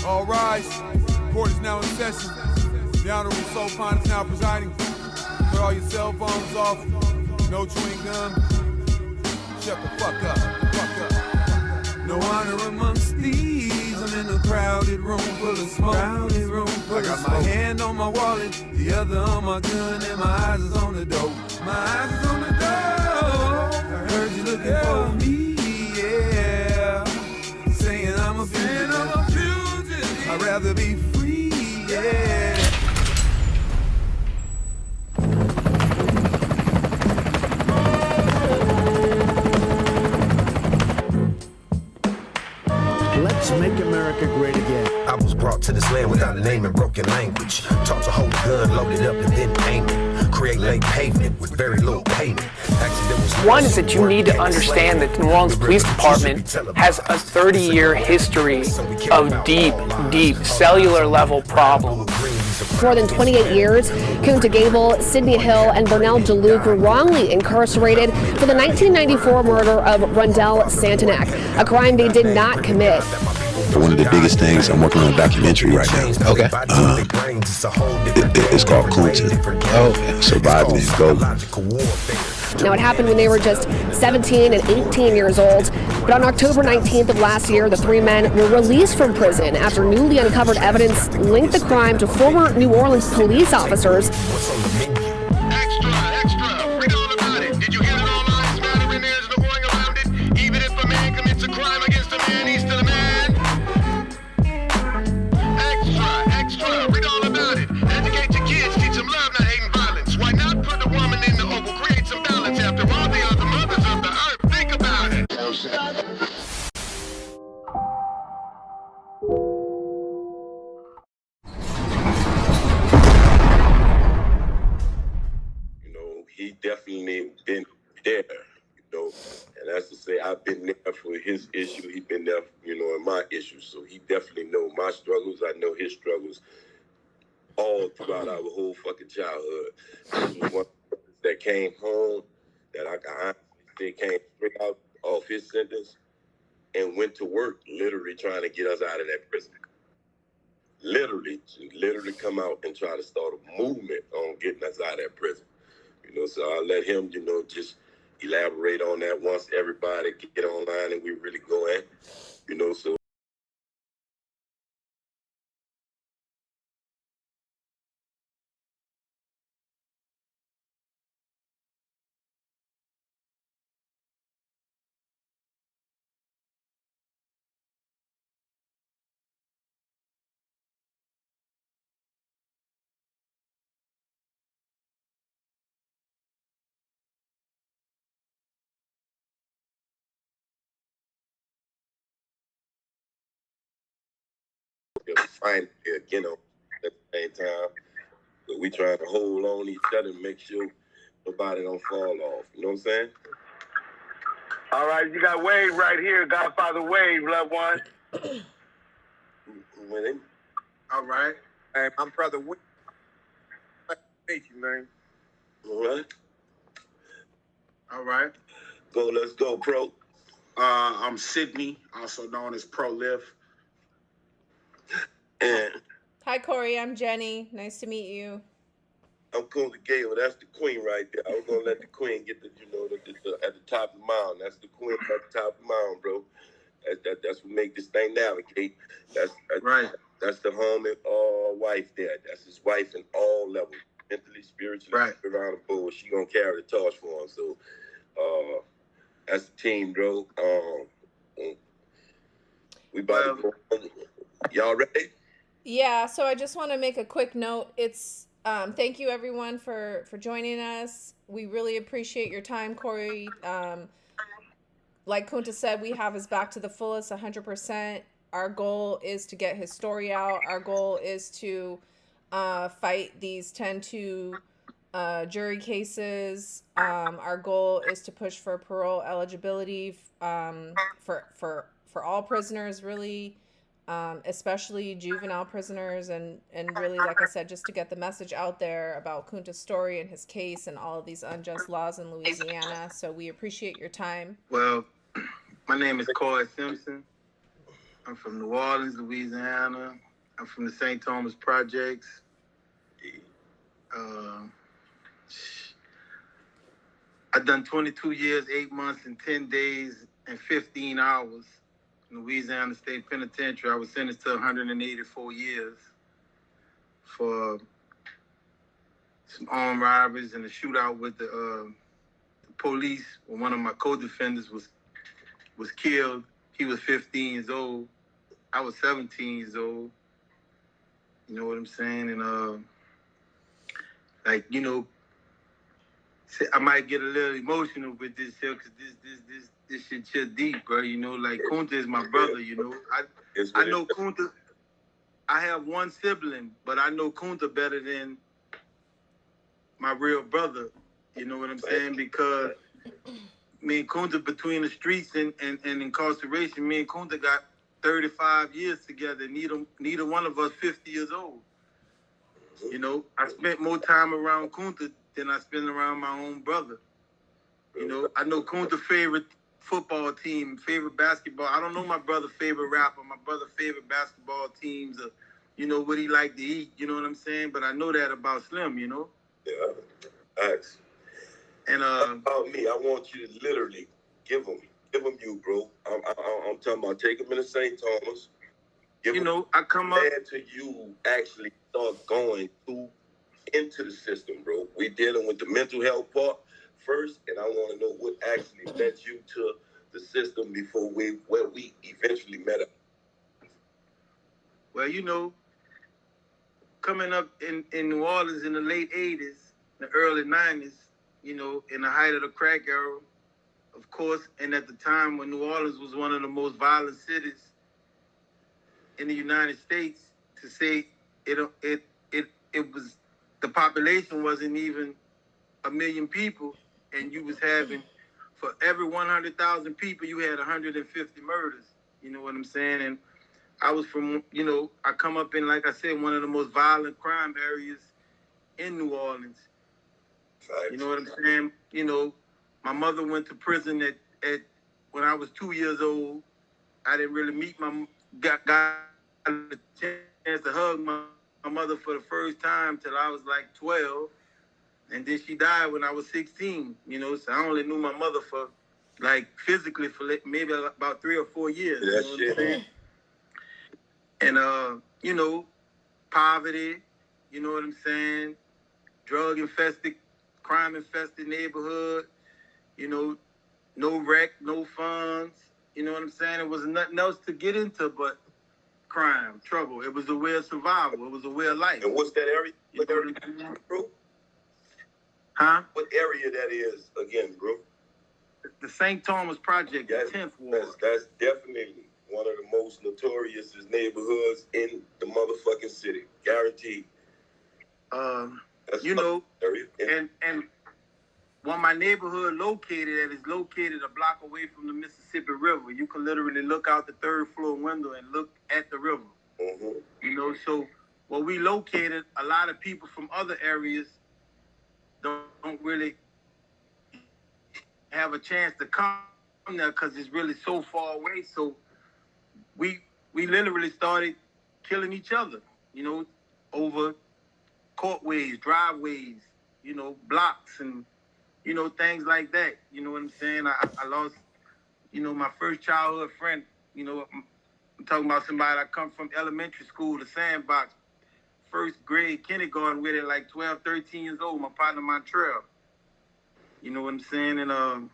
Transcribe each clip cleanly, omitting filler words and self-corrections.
All rise. Court is now in session. The Honorable Soul Pond is now presiding. Put all your cell phones off. No chewing gum. Shut the fuck up. No honor amongst thieves. I'm in a crowded room full of smoke. I got my hand on my wallet, the other on my gun, and my eyes is on the dope. My eyes is on the dope. I heard you looking for me, yeah. Saying I'm a fugitive. I'd rather be free, yeah. Let's make America great again. I was brought to this land without a name and broken language. Taught to hold a gun, load it up, and then aim it. Create late pavement with very little payment. One is that you need to understand that the New Orleans Police Department has a 30-year history of deep cellular level problems. More than 28 years, Kunta Gable, Sidney Hill, and Bernell DeLuke were wrongly incarcerated for the 1994 murder of Rondell Santenac, a crime they did not commit. One of the biggest things, I'm working on a documentary right now. Okay. It's called Kunta. Oh, Surviving Angola. Now, it happened when they were just 17 and 18 years old. But on October 19th of last year, the three men were released from prison after newly uncovered evidence linked the crime to former New Orleans police officers. He definitely been there, and that's to say I've been there for his issue. He's been there, in my issues. So he definitely know my struggles. I know his struggles all throughout our whole fucking childhood. This was one that came home that I got, they came straight out off his sentence and went to work, literally trying to get us out of that prison. Literally come out and try to start a movement on getting us out of that prison. So I'll let him, just elaborate on that once everybody get online and we really go in, so. Find it again at the same time. But we trying to hold on to each other and make sure nobody don't fall off. You know what I'm saying? All right, you got Wade right here, Godfather Wade, loved one. Who went in? All right. Hey, I'm Brother Wade. Thank you, man. All right. All right. Let's go, Pro. I'm Sydney, also known as Pro Live. And hi, Coyrie. I'm Jenny. Nice to meet you. I'm Kunta Gable. That's the queen right there. I was gonna let the queen get the, at the top of the mound. That's the queen at the top of the mound, bro. That's what make this thing navigate. That's right. That's the homie wife there. That's his wife in all levels, mentally, spiritually, right. Around the board. She gonna carry the torch for him. So, that's the team, bro. We about to go. Y'all ready? Yeah, so I just want to make a quick note. It's thank you everyone for joining us. We really appreciate your time, Coyrie. Like Kunta said, we have his back to the fullest, 100%. Our goal is to get his story out. Our goal is to fight these 10-2 jury cases. Our goal is to push for parole eligibility for all prisoners, really. Especially juvenile prisoners, and really, like I said, just to get the message out there about Kunta's story and his case and all of these unjust laws in Louisiana. So we appreciate your time. Well, my name is Coyrie Simpson. I'm from New Orleans, Louisiana. I'm from the St. Thomas Projects. I've done 22 years, 8 months, and 10 days, and 15 hours in Louisiana State Penitentiary. I was sentenced to 184 years for some armed robberies and a shootout with the police. When one of my co-defendants was killed. He was 15 years old. I was 17 years old. You know what I'm saying? And like, you know, I might get a little emotional with this here because this shit just deep, bro. You know, like Kunta is my brother. You know, I know Kunta. I have one sibling, but I know Kunta better than my real brother. You know what I'm saying? Because me and Kunta, between the streets and incarceration, me and Kunta got 35 years together. Neither one of us 50 years old. You know, I spent more time around Kunta than I spent around my own brother. You know, I know Kunta's favorite football team, favorite basketball. I don't know my brother's favorite rapper, my brother's favorite basketball teams, or, you know, what he like to eat. You know what I'm saying? But I know that about Slim, you know? Yeah, thanks. And about me, I want you to literally give them you, bro. I'm talking about take them in the St. Thomas. You know, I come up to you actually start going into the system, bro. We dealing with the mental health part first, and I want to know what actually led you to the system before where we eventually met up. Well, you know, coming up in New Orleans in the late 80s, the early 90s, you know, in the height of the crack era, of course, and at the time when New Orleans was one of the most violent cities in the United States, to say it was, the population wasn't even 1 million people, and you was having, for every 100,000 people, you had 150 murders. You know what I'm saying? And I was from, you know, I come up in, like I said, one of the most violent crime areas in New Orleans. You know what I'm saying? You know, my mother went to prison at when I was 2 years old. I didn't really meet got a chance to hug my mother for the first time till I was like 12. And then she died when I was 16, you know, so I only knew my mother for, like, physically for maybe about 3 or 4 years. Yeah, you know what I'm saying? And, you know, poverty, you know what I'm saying? Drug-infested, crime-infested neighborhood, you know, no rec, no funds, you know what I'm saying? It was nothing else to get into but crime, trouble. It was a way of survival. It was a way of life. And what's that area? What area, bro? Huh? What area that is again, bro? The St. Thomas Project, the 10th Ward. That's definitely one of the most notorious neighborhoods in the motherfucking city. Guaranteed. You know, and where my neighborhood located at is located a block away from the Mississippi River. You can literally look out the 3rd floor window and look at the river. Mm-hmm. You know, so where we located, a lot of people from other areas don't really have a chance to come there because it's really so far away. So we literally started killing each other, you know, over courtways, driveways, you know, blocks, and, you know, things like that. You know what I'm saying? I lost, you know, my first childhood friend. You know, I'm talking about somebody I come from elementary school, the sandbox, first grade, kindergarten with, at like 12, 13 years old, my partner Montreal. You know what I'm saying? And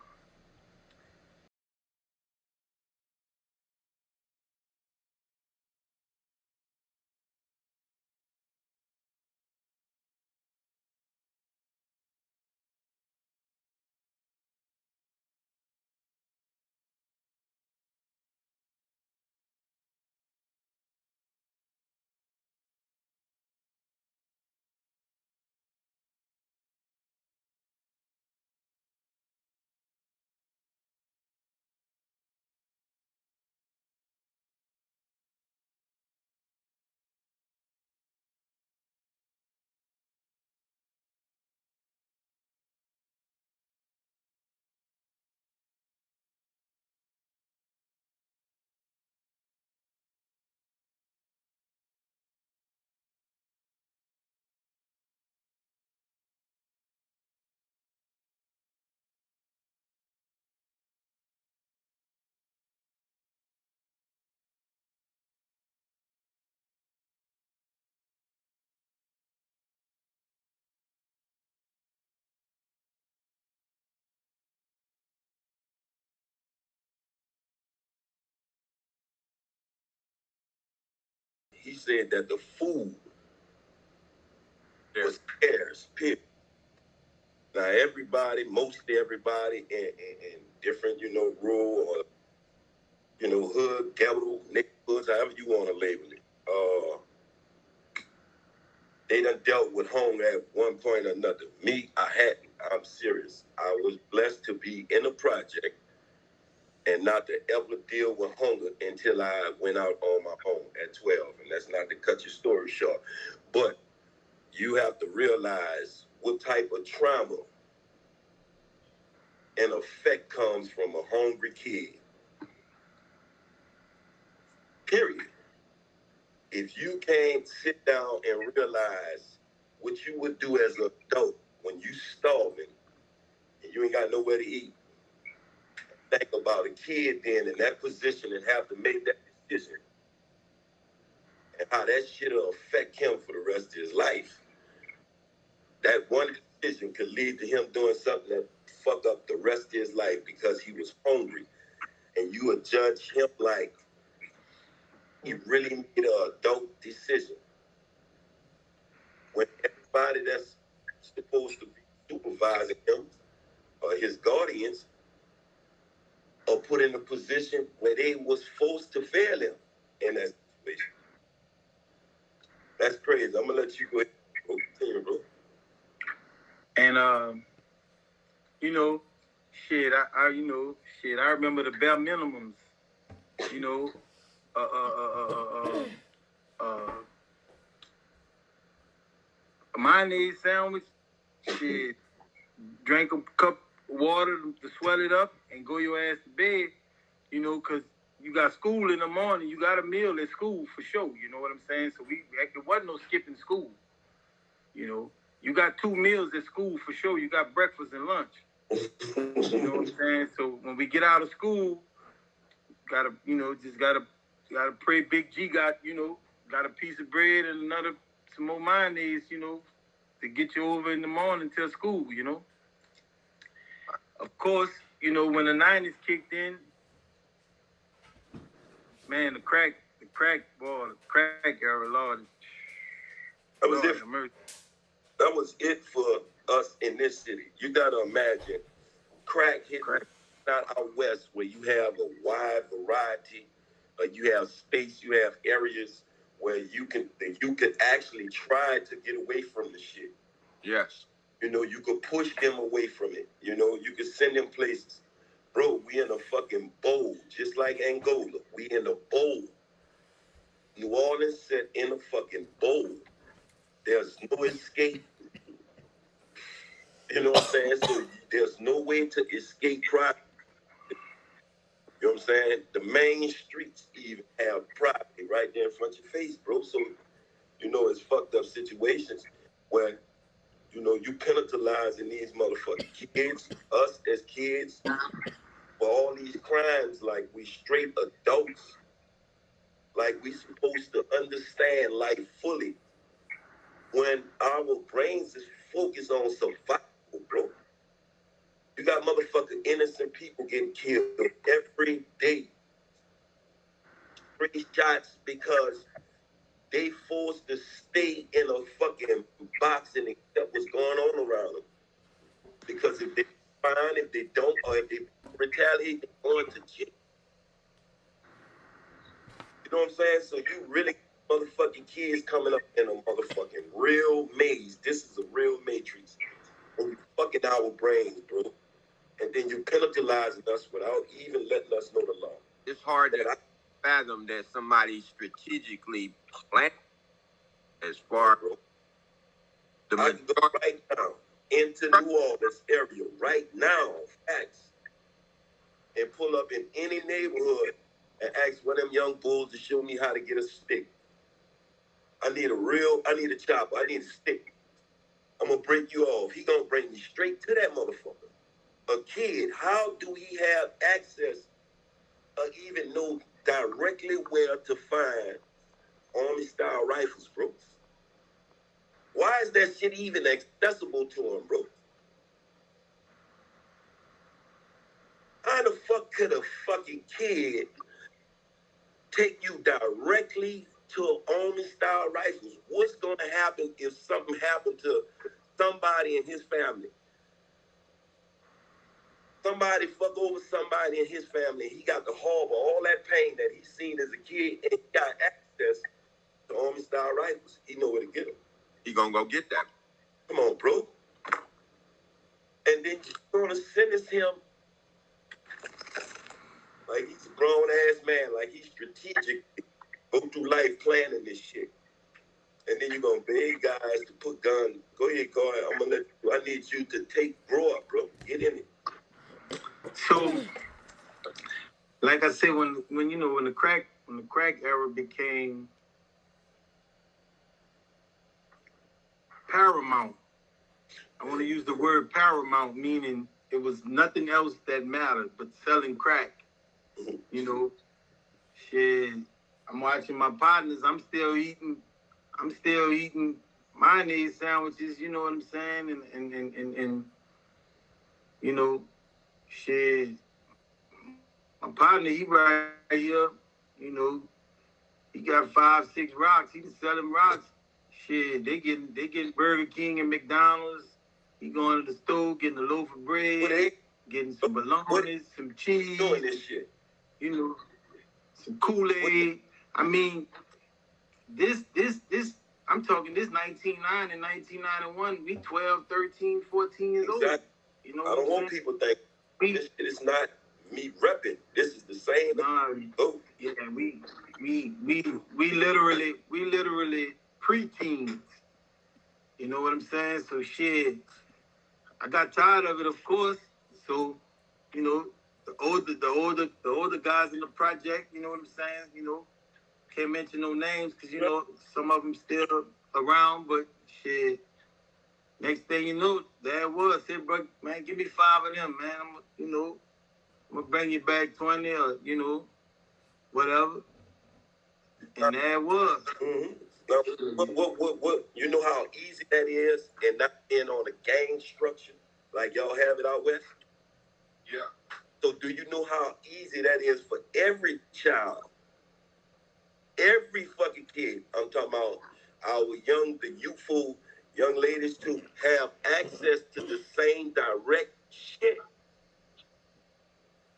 he said that the food was scarce, period. Now everybody, mostly everybody in different, rural or, hood, ghetto, neighborhoods, however you want to label it, they done dealt with hunger at one point or another. Me, I hadn't. I'm serious. I was blessed to be in a project and not to ever deal with hunger until I went out on my own at 12. And that's not to cut your story short. But you have to realize what type of trauma and effect comes from a hungry kid. Period. If you can't sit down and realize what you would do as an adult when you starving and you ain't got nowhere to eat, think about a kid then in that position and have to make that decision and how that shit'll affect him for the rest of his life. That one decision could lead to him doing something that fuck up the rest of his life because he was hungry, and you would judge him like he really made an adult decision. When everybody that's supposed to be supervising him, or his guardians, are put in a position where they was forced to fail him in that situation. That's crazy. I'm gonna let you go ahead and continue, bro. And I remember the bare minimums. A mayonnaise sandwich, shit, drink a cup of water to swell it up and go your ass to bed, because you got school in the morning, you got a meal at school for sure, you know what I'm saying? So there wasn't no skipping school, You got 2 meals at school for sure, you got breakfast and lunch. You know what I'm saying? So when we get out of school, gotta pray Big G got a piece of bread and some more mayonnaise, to get you over in the morning till school, Of course, when the 90s kicked in, man, the crack era, Lord. That was it. That was it for us in this city. You gotta imagine, crack hit not out west where you have a wide variety, you have space, you have areas where you can actually try to get away from the shit. Yes. You could push them away from it. You could send them places. Bro, we in a fucking bowl, just like Angola. We in a bowl. New Orleans set in a fucking bowl. There's no escape. You know what I'm saying? So there's no way to escape crime. You know what I'm saying? The main streets even have property right there in front of your face, bro. So, it's fucked up situations where, you penalizing these motherfucking kids, us as kids, for all these crimes like we straight adults, like we supposed to understand life fully when our brains is focused on survival, bro. You got motherfucking innocent people getting killed every day. 3 shots because they forced to stay in a fucking box and accept what's going on around them. Because if they fine, if they don't, or if they retaliate, they're going to jail. You know what I'm saying? So you really motherfucking kids coming up in a motherfucking real maze. This is a real matrix. And you fucking our brains, bro. And then you penalizing us without even letting us know the law. It's hard to fathom that somebody strategically planned as far bro. I can go right now into New Orleans area right now, facts, and pull up in any neighborhood and ask one of them young bulls to show me how to get a stick. I need a chopper, I need a stick. I'm gonna break you off. He gonna bring me straight to that motherfucker. A kid, how do he have access or even know directly where to find Army-style rifles, bro? Why is that shit even accessible to him, bro? How the fuck could a fucking kid take you directly to Army-style rifles. What's going to happen if something happened to somebody in his family? Somebody fuck over somebody in his family. He got to harbor all that pain that he's seen as a kid, and he got access to Army-style rifles. He know where to get them. He gonna go get that. Come on, bro. And then you're gonna sentence him like he's a grown-ass man, like he's strategic, go through life planning this shit. And then you're gonna beg guys to put guns. Go ahead, Coy. I'm gonna let you. I need you to grow up, bro. Get in it. So, like I said, when the crack era became paramount, I want to use the word paramount, meaning it was nothing else that mattered but selling crack. Shit. I'm watching my partners. I'm still eating mayonnaise sandwiches. You know what I'm saying? And shit. My partner, he right here. He got 5-6 rocks. He can sell them rocks. Shit, they getting Burger King and McDonald's. He going to the store getting a loaf of bread, getting some bologna, some cheese. Doing this shit. Some Kool-Aid. I mean, this, I'm talking this 1990, 1991, we 12, 13, 14 years old. I don't want people to think this shit is not me repping. This is the same. Yeah, we literally preteens. You know what I'm saying? So shit, I got tired of it, of course. So, the older guys in the project, you know what I'm saying? Can't mention no names because, some of them still around, but shit. Next thing you know, there it was. Said, bro, man, give me 5 of them, man. I'm gonna bring you back 20 or, whatever. And there it was. Mm-hmm. Now, what, you know how easy that is and not being on a gang structure like y'all have it out west? Yeah. So do you know how easy that is for every child? Every fucking kid, I'm talking about the youthful young ladies to have access to the same direct shit.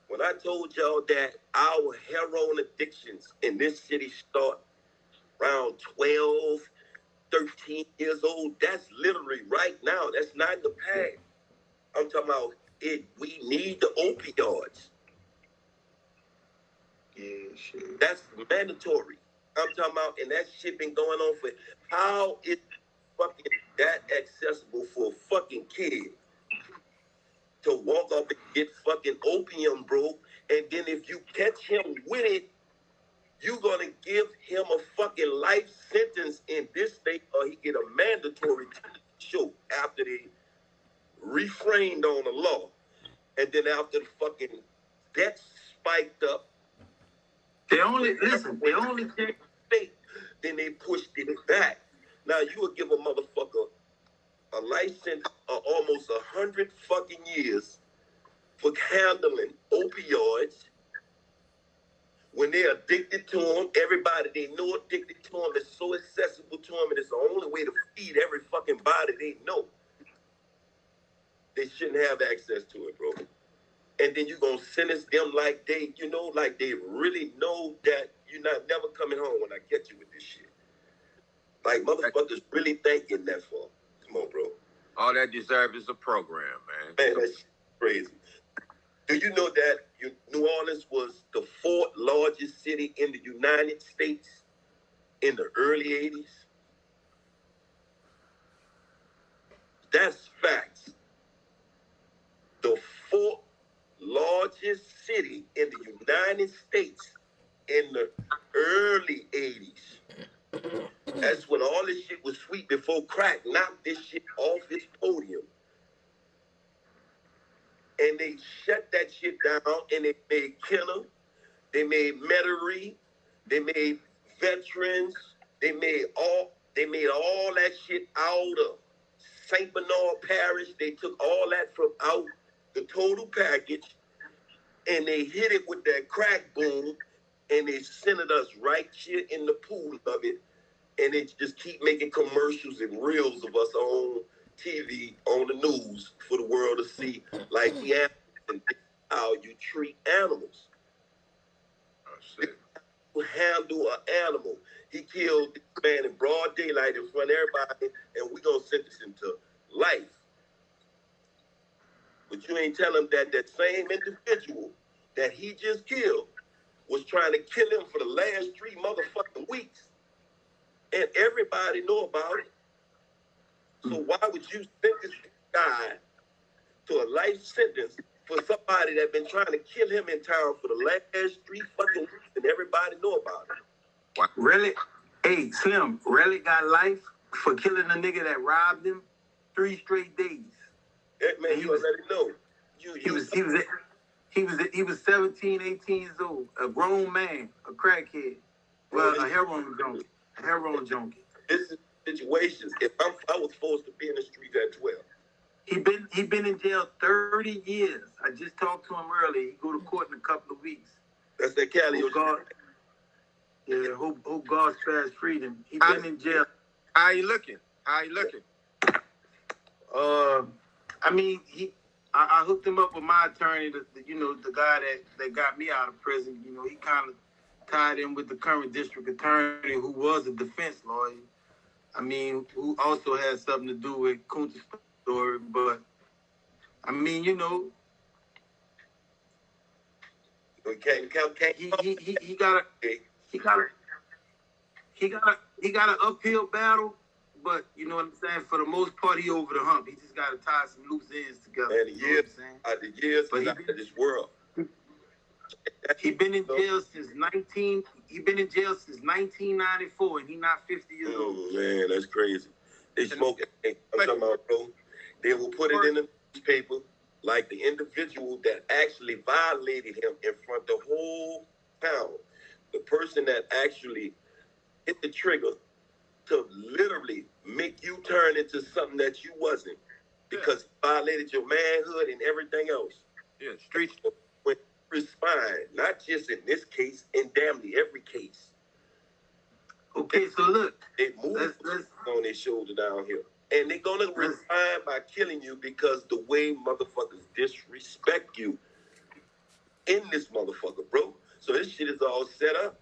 When I told y'all that our heroin addictions in this city start around 12, 13 years old, that's literally right now. That's not in the past. I'm talking about it. We need the opioids. Yeah, shit. That's mandatory. I'm talking about, and that shit been going on for, how is fucking that accessible for a fucking kid to walk up and get fucking opium, bro? And then if you catch him with it, you're gonna give him a fucking life sentence in this state, or he get a mandatory show after they refrained on the law. And then after the fucking debt spiked up, they only take state, then they pushed it back. Now you would give a motherfucker a life sentence of almost 100 fucking years for handling opioids when they're addicted to them. Everybody they know addicted to them. It's so accessible to them, and it's the only way to feed every fucking body they know. They shouldn't have access to it, bro. And then you're going to sentence them like they, like they really know that you're not never coming home when I catch you with this shit. Like, motherfuckers really thinking that far. Come on, bro. All that deserve is a program, man. Man, that's crazy. Do you know that New Orleans was the 4th largest city in the United States in the early 80s? That's facts. The 4th largest city in the United States in the early 80s. That's when all this shit was sweet before crack knocked this shit off its podium. And they shut that shit down, and they made Killer, they made Metairie, they made Veterans, they made all that shit out of St. Bernard Parish. They took all that from out the total package, and they hit it with that crack boom, and they centered us right here in the pool of it, and they just keep making commercials and reels of us on TV, on the news for the world to see, like we animals and how you treat animals. You handle an animal. He killed this man in broad daylight in front of everybody, and we gonna sentence him to life. But you ain't telling him that that same individual that he just killed was trying to kill him for the last 3 motherfucking weeks. And everybody know about it. So why would you sentence this guy to a life sentence for somebody that been trying to kill him in town for the last 3 fucking weeks and everybody know about it? What? Really? Hey, Slim, really got life for killing a nigga that robbed him 3 straight days. That man, you already know. He was 17, 18 years old, a grown man, a crackhead. Well, a heroin junkie. This is situations. If I was supposed to be in the street at 12. He been in jail 30 years. I just talked to him earlier. He go to court in a couple of weeks. That's that Cali. Hope God spares freedom. He been in jail. How you looking? I mean, I hooked him up with my attorney, the guy that got me out of prison. You know, he kind of tied in with the current district attorney who was a defense lawyer. I mean, who also had something to do with Kunta's story. But, I mean, you know, he got an uphill battle. But you know what I'm saying? For the most part, he over the hump. He just got to tie some loose ends together. And the years out of this world. He been in jail since 1994, and he not 50 years old. Oh man, that's crazy. They smoke. I'm talking about, bro. They will put it in the newspaper like the individual that actually violated him in front of the whole town. The person that actually hit the trigger to literally make you turn into something that you wasn't, because he violated your manhood and everything else. Yeah, streets. When you respond, not just in this case, in damn near every case. Okay, so look, they move on their shoulder down here, and they're gonna respond by killing you because the way motherfuckers disrespect you in this motherfucker, bro. So this shit is all set up.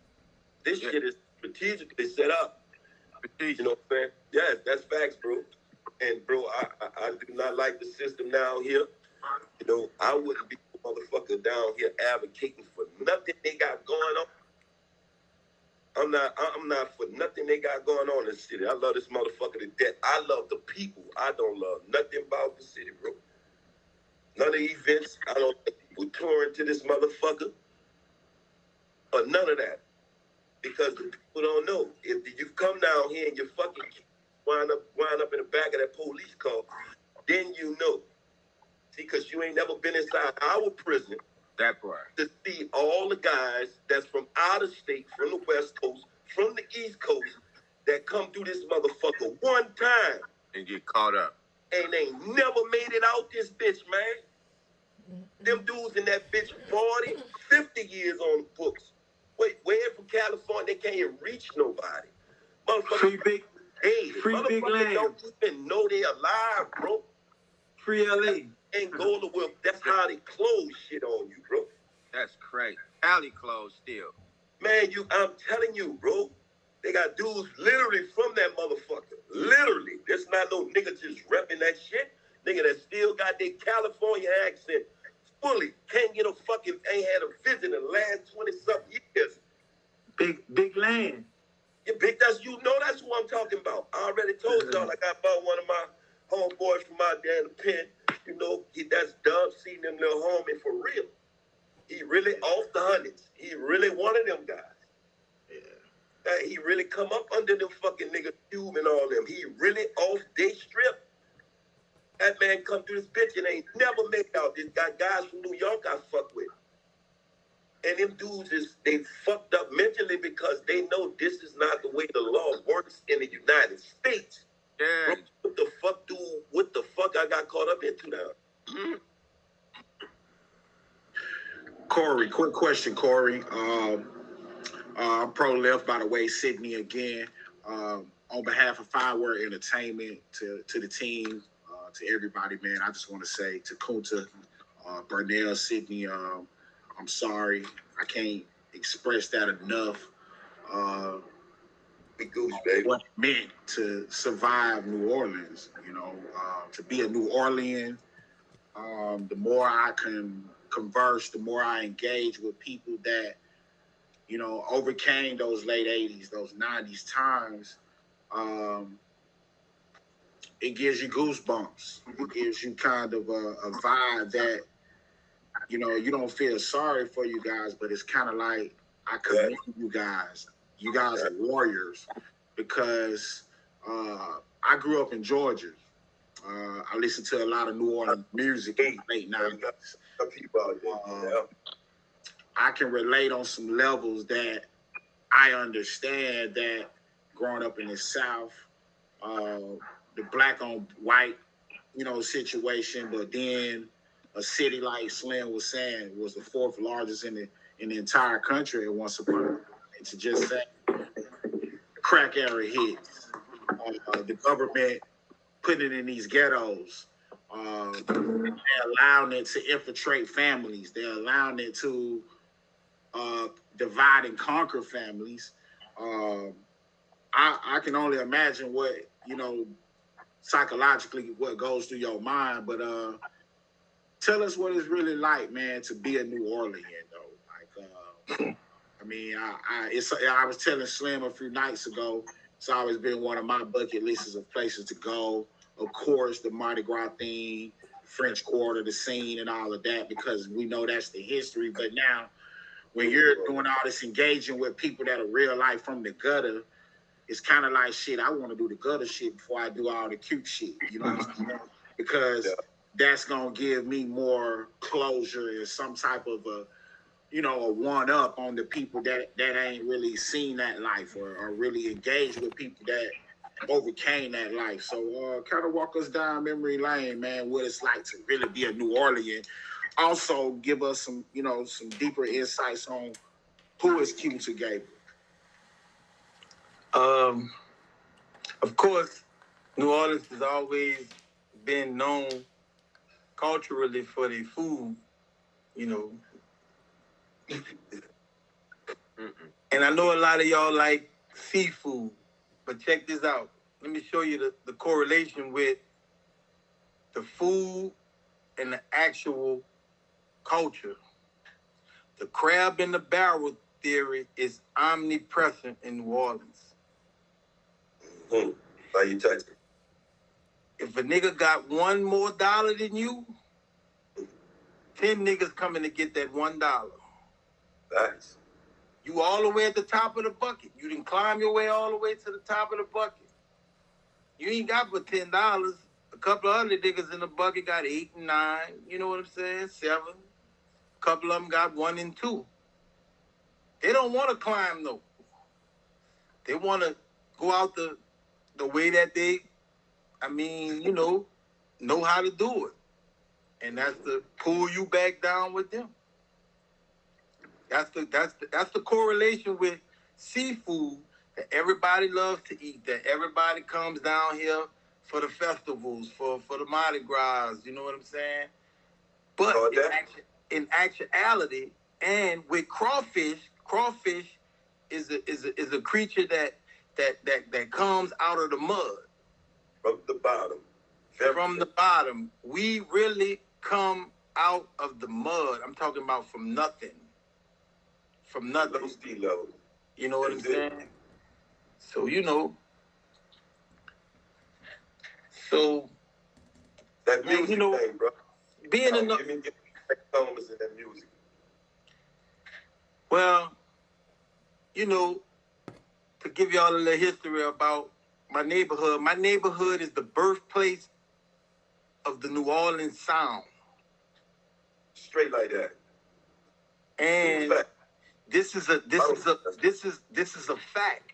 This shit is strategically set up. You know what I'm saying? Yes, that's facts, bro. And bro, I do not like the system down here. You know, I wouldn't be a motherfucker down here advocating for nothing they got going on. I'm not for nothing they got going on in the city. I love this motherfucker to death. I love the people. I don't love nothing about the city, bro. None of the events. I don't like people touring to this motherfucker. Or none of that. Because the people don't know. If you come down here and you fucking wind up in the back of that police car, then you know. See, because you ain't never been inside our prison. That part. To see all the guys that's from out of state, from the West Coast, from the East Coast, that come through this motherfucker one time. And get caught up. And they never made it out this bitch, man. Them dudes in that bitch 40, 50 years on the books. Wait, where from California, they can't even reach nobody. Free big land. Don't even know they alive, bro. Free LA. Angola will, that's how they close shit on you, bro. That's crazy. Alley closed still. Man, I'm telling you, bro. They got dudes literally from that motherfucker. Literally. There's not no nigga just repping that shit. Nigga that still got their California accent. Fully can't get a fucking, ain't had a visit in the last 20-something years. Big land. Yeah, that's who I'm talking about. I already told y'all I got about one of my homeboys from out there in the pen. You know, that's Dub, seeing them little homie for real. He really off the hundreds. He really one of them guys. Yeah. He really come up under them fucking nigga Cube and all them. He really off day strip. That man come through this bitch and ain't never made out. This got guys from New York I fuck with. And them dudes they fucked up mentally because they know this is not the way the law works in the United States. Yeah. Bro, what the fuck I got caught up into now? Coyrie, quick question, Coyrie. Pro Left, by the way, Sydney again. On behalf of Phyneworld Entertainment, to the team, to everybody, man, I just want to say to Kunta, Burnell, Sydney, I'm sorry. I can't express that enough. What it meant to survive New Orleans, to be a New Orlean. The more I can converse, the more I engage with people that, overcame those late 80s, those 90s times. It gives you goosebumps. It gives you kind of a vibe that, you don't feel sorry for you guys, but it's kind of like, I commend you guys. You guys are warriors, because I grew up in Georgia. I listened to a lot of New Orleans music in the late 90s. I can relate on some levels that I understand that growing up in the South, the black on white, situation, but then a city like Slim was saying was the fourth largest in the entire country at once upon a time. And to just say crack era hits, the government putting it in these ghettos, they're allowing it to infiltrate families. They're allowing it to divide and conquer families. I can only imagine what, psychologically what goes through your mind. But tell us what it's really like, man, to be a New Orleans, though. Like, I was telling Slim a few nights ago, it's always been one of my bucket lists of places to go. Of course, the Mardi Gras theme, French Quarter, the scene, and all of that, because we know that's the history. But now, when you're doing all this engaging with people that are real life from the gutter, it's kind of like, shit, I want to do the gutter shit before I do all the cute shit. You know what I'm saying? Because that's going to give me more closure and some type of a one-up on the people that ain't really seen that life or really engaged with people that overcame that life. So kind of walk us down memory lane, man, what it's like to really be a New Orleans. Also give us some deeper insights on who is Kunta Gable. Of course, New Orleans has always been known culturally for their food, And I know a lot of y'all like seafood, but check this out. Let me show you the correlation with the food and the actual culture. The crab in the barrel theory is omnipresent in New Orleans. How you touch it? If a nigga got $1 more than you, 10 niggas coming to get that $1. Nice. You all the way at the top of the bucket. You didn't climb your way all the way to the top of the bucket. You ain't got but $10. A couple of other niggas in the bucket got 8 and 9. You know what I'm saying? 7. A couple of them got 1 and 2. They don't want to climb though. They want to go out the way that they, know how to do it. And that's to pull you back down with them. That's the correlation with seafood that everybody loves to eat, that everybody comes down here for the festivals, for the Mardi Gras, you know what I'm saying? But in actuality, and with crawfish is a creature that comes out of the mud. From the bottom. From the bottom. We really come out of the mud. I'm talking about from nothing. From nothing. Low sea level. You know what I'm saying? So, So, that music thing, bro. Being in the... Give me Thomas in that music. Well, to give y'all a little history about my neighborhood is the birthplace of the New Orleans sound. Straight like that. And this is a fact.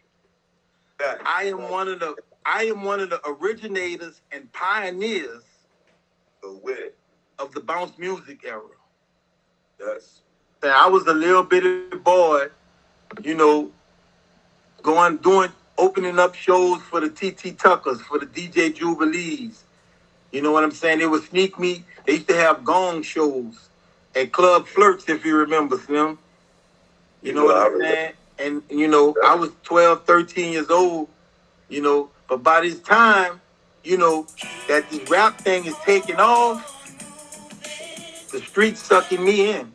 I am one of the originators and pioneers of the bounce music era. Yes. I was a little bitty boy, opening up shows for the TT Tuckers, for the DJ Jubilees. You know what I'm saying? They would sneak me. They used to have gong shows at Club Flirts, if you remember, Slim. You know what I'm saying? And, you know, I was 12, 13 years old, you know, but by this time, you know, that this rap thing is taking off, the streets sucking me in.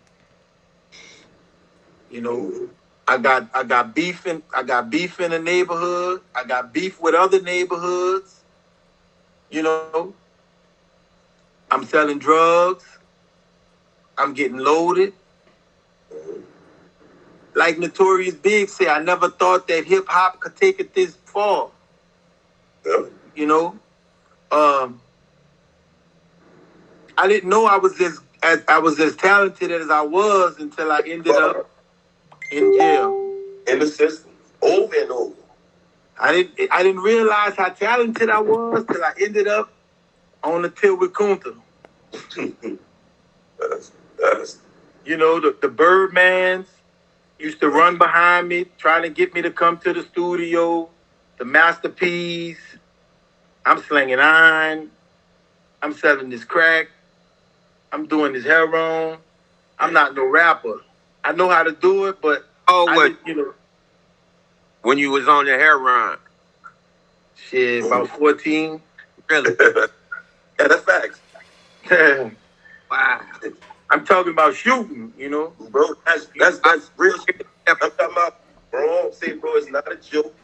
You know, I got beef in the neighborhood. I got beef with other neighborhoods. You know, I'm selling drugs. I'm getting loaded. Like Notorious Big said, I never thought that hip hop could take it this far. Yeah. You know, I didn't know I was as talented as I was until I ended up in jail. In the system, over and over. I didn't realize how talented I was till I ended up on the till with Kunta. That's you know, the Birdmans used to run behind me, trying to get me to come to the studio. The Masterpiece. I'm slinging iron. I'm selling this crack. I'm doing this heroin. I'm not no rapper. I know how to do it, but you know. When you was on the heroin? Shit, about 14. Really? Yeah, that's facts. Wow. I'm talking about shooting, you know. Bro, that's real shit. I'm talking about, bro, say, bro, it's not a joke.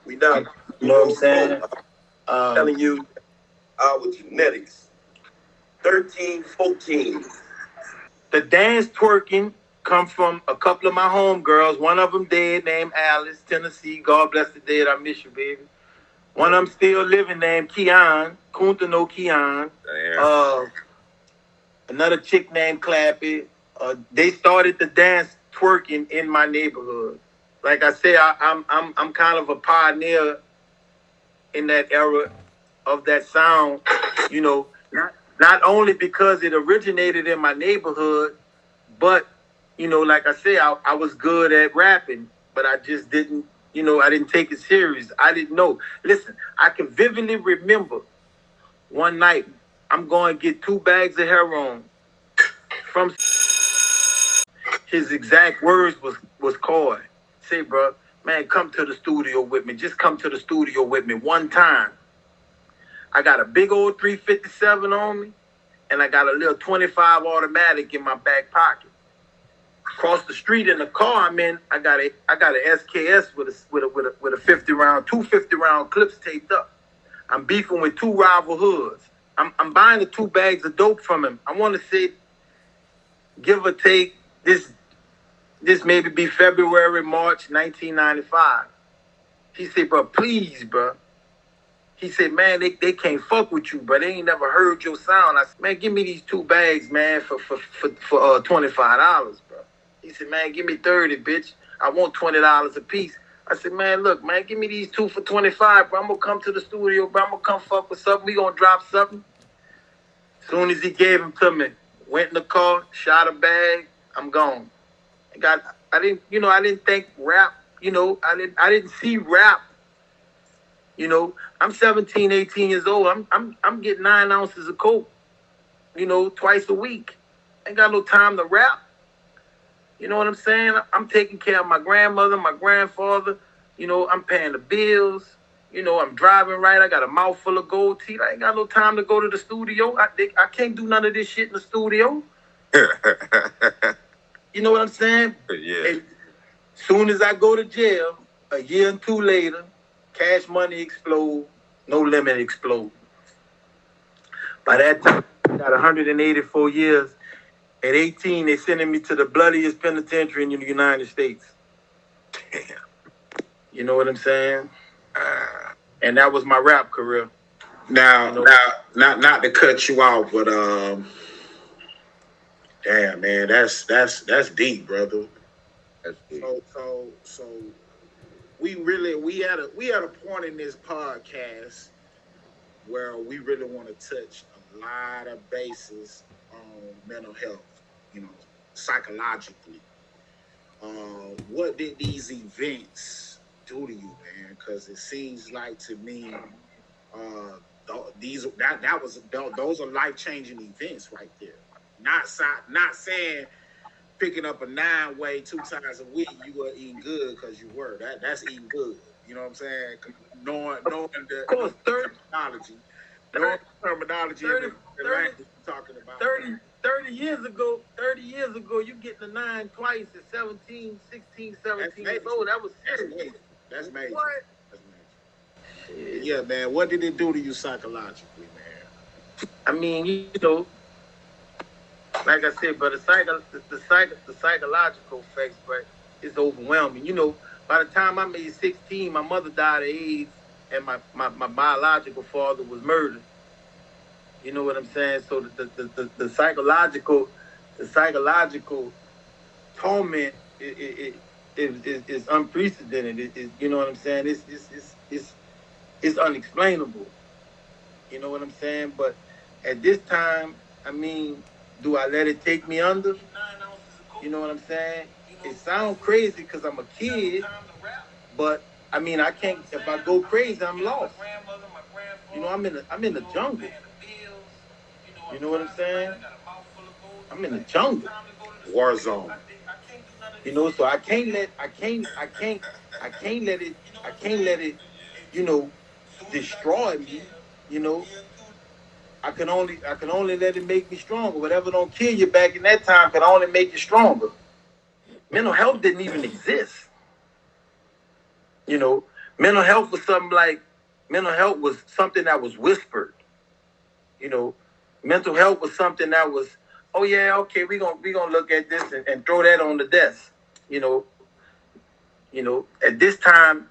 We not. You know what I'm saying? I'm telling you, our genetics. 13, 14. The dance twerking come from a couple of my homegirls. One of them dead, named Alice, Tennessee. God bless the dead. I miss you, baby. One of them still living, named Keon. Kunta no Keon. Another chick named Clappy. They started the dance twerking in my neighborhood. Like I said, I'm kind of a pioneer in that era of that sound. You know, not only because it originated in my neighborhood, but you know, like I said, I was good at rapping, but I just didn't, you know, I didn't take it serious. I didn't know. Listen, I can vividly remember one night I'm going to get 2 bags of heroin from his exact words was Coy. Say, bro, man, come to the studio with me. Just come to the studio with me one time. I got a big old 357 on me, and I got a little 25 automatic in my back pocket. Across the street in the car I'm in, I got a SKS with a 50 round, 2 50 round clips taped up. I'm beefing with 2 rival hoods. I'm buying the 2 bags of dope from him. I want to say, give or take, this maybe be February, March 1995. He said, bro, please, bro. He said, man, they can't fuck with you, bro. They ain't never heard your sound. I said, man, give me these 2 bags, man, for $25, bro. He said, man, give me 30, bitch. I want $20 a piece. I said, man, look, man, give me these 2 for 25, bro. I'm going to come to the studio, bro. I'm going to come fuck with something. We going to drop something. As soon as he gave them to me, went in the car, shot a bag, I'm gone. I didn't think rap, you know, I didn't see rap. You know, I'm 17, 18 years old. I'm getting 9 ounces of coke, you know, twice a week. Ain't got no time to rap. You know what I'm saying? I'm taking care of my grandmother, my grandfather. You know, I'm paying the bills. You know, I'm driving right. I got a mouth full of gold teeth. I ain't got no time to go to the studio. I can't do none of this shit in the studio. You know what I'm saying? Yeah. And soon as I go to jail, a year and 2 later, Cash Money explode, No Limit explode. By that time, I got 184 years. At 18, they sending me to the bloodiest penitentiary in the United States. Damn. You know what I'm saying? And that was my rap career. Now, not to cut you off, but damn, man, that's deep, brother. That's deep. So we had a point in this podcast where we really want to touch a lot of bases on mental health, you know, psychologically. What did these events do to you, man? Because it seems like to me, those are life-changing events right there. Not saying picking up a 9-way 2 times a week you were eating good because you were. That's eating good. You know what I'm saying? Knowing the terminology. Knowing the terminology and the language you're talking about. 30 years ago, you getting a 9 twice at 17, 16, 17 years old. That was serious. That's major. What? That's major. Yeah, man. What did it do to you psychologically, man? I mean, you know, like I said, but the psychological effects, but it's overwhelming. You know, by the time I made 16, my mother died of AIDS, and my biological father was murdered. You know what I'm saying? So the psychological torment is unprecedented. You know what I'm saying? It's unexplainable. You know what I'm saying? But at this time, I mean, do I let it take me under? You know what I'm saying? It sounds crazy because I'm a kid, but I mean, I can't. If I go crazy, I'm lost. You know, I'm in the jungle. You know what I'm saying? I'm in the jungle. War zone. You know, so I can't let it, you know, destroy me. You know, I can only let it make me stronger. Whatever don't kill you back in that time can only make you stronger. Mental health didn't even exist. You know, mental health was something that was whispered. You know, mental health was something that was, oh yeah, okay, we gonna look at this and throw that on the desk. You know, at this time,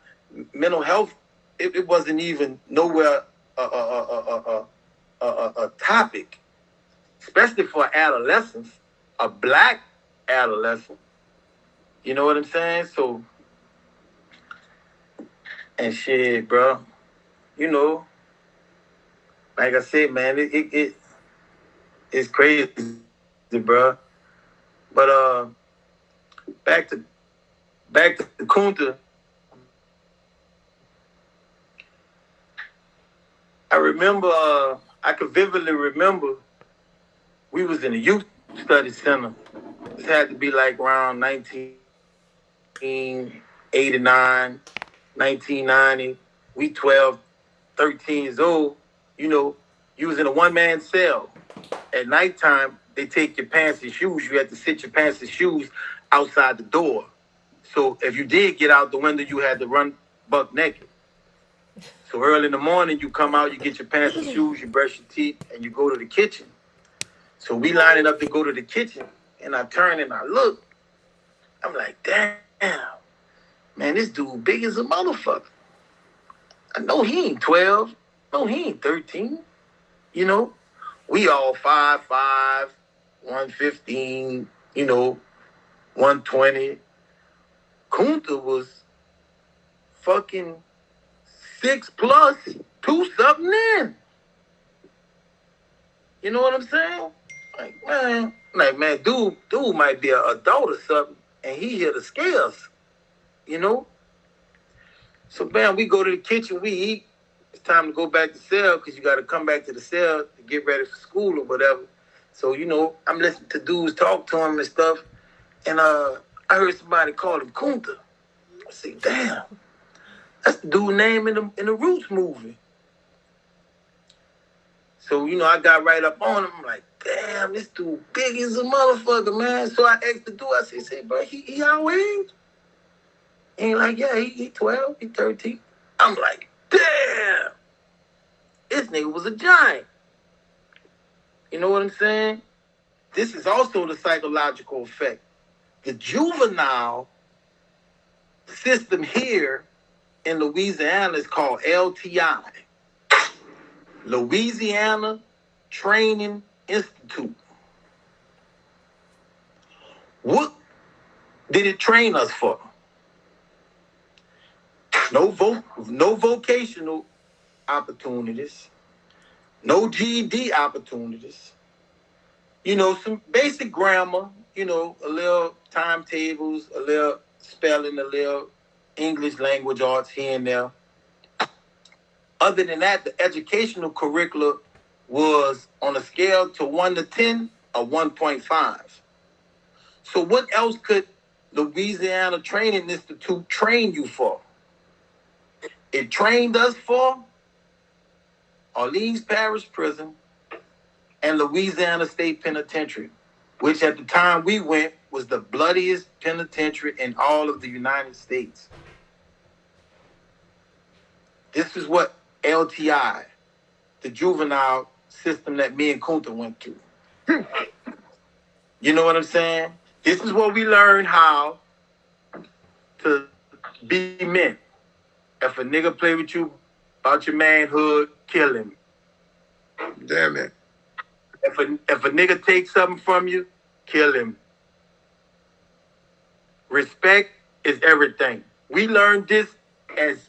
mental health it wasn't even nowhere a topic, especially for adolescents, a black adolescent. You know what I'm saying? So, and shit, bro. You know, like I said, man, it's crazy, bro. But back to Kunta. I remember, I could vividly remember we was in a youth study center. This had to be like around 1989, 1990. We 12, 13 years old. You know, you was in a one-man cell. At nighttime, they take your pants and shoes. You had to sit your pants and shoes outside the door. So if you did get out the window, you had to run buck naked. So early in the morning, you come out, you get your pants and shoes, you brush your teeth, and you go to the kitchen. So we lining up to go to the kitchen, and I turn and I look. I'm like, damn, man, this dude big as a motherfucker. I know he ain't 12. No, he ain't 13. You know, we all 5'5", 115, you know, 120. Kunta was fucking 6+, 2 something in. You know what I'm saying? Like man, dude might be an adult or something, and he here to scare us. You know? So bam, we go to the kitchen, we eat. It's time to go back to cell because you got to come back to the cell to get ready for school or whatever. So, you know, I'm listening to dudes talk to him and stuff. And I heard somebody call him Kunta. I said, damn, that's the dude name in the Roots movie. So, you know, I got right up on him. I'm like, damn, this dude big as a motherfucker, man. So I asked the dude, I said, bro, he our age? And he like, yeah, he 12, he 13. I'm like, damn, this nigga was a giant. You know what I'm saying? This is also the psychological effect. The juvenile system here in Louisiana is called LTI, Louisiana Training Institute. What did it train us for? No vocational opportunities, no GED opportunities. You know, some basic grammar, you know, a little timetables, a little spelling, a little English language arts here and there. Other than that, the educational curricula was on a scale to 1 to 10, a 1.5. So what else could Louisiana Training Institute train you for? It trained us for Orleans Parish Prison and Louisiana State Penitentiary, which at the time we went was the bloodiest penitentiary in all of the United States. This is what LTI, the juvenile system that me and Kunta went through. You know what I'm saying? This is what we learned how to be men. If a nigga play with you about your manhood, kill him. Damn it. If a nigga takes something from you, kill him. Respect is everything. We learned this as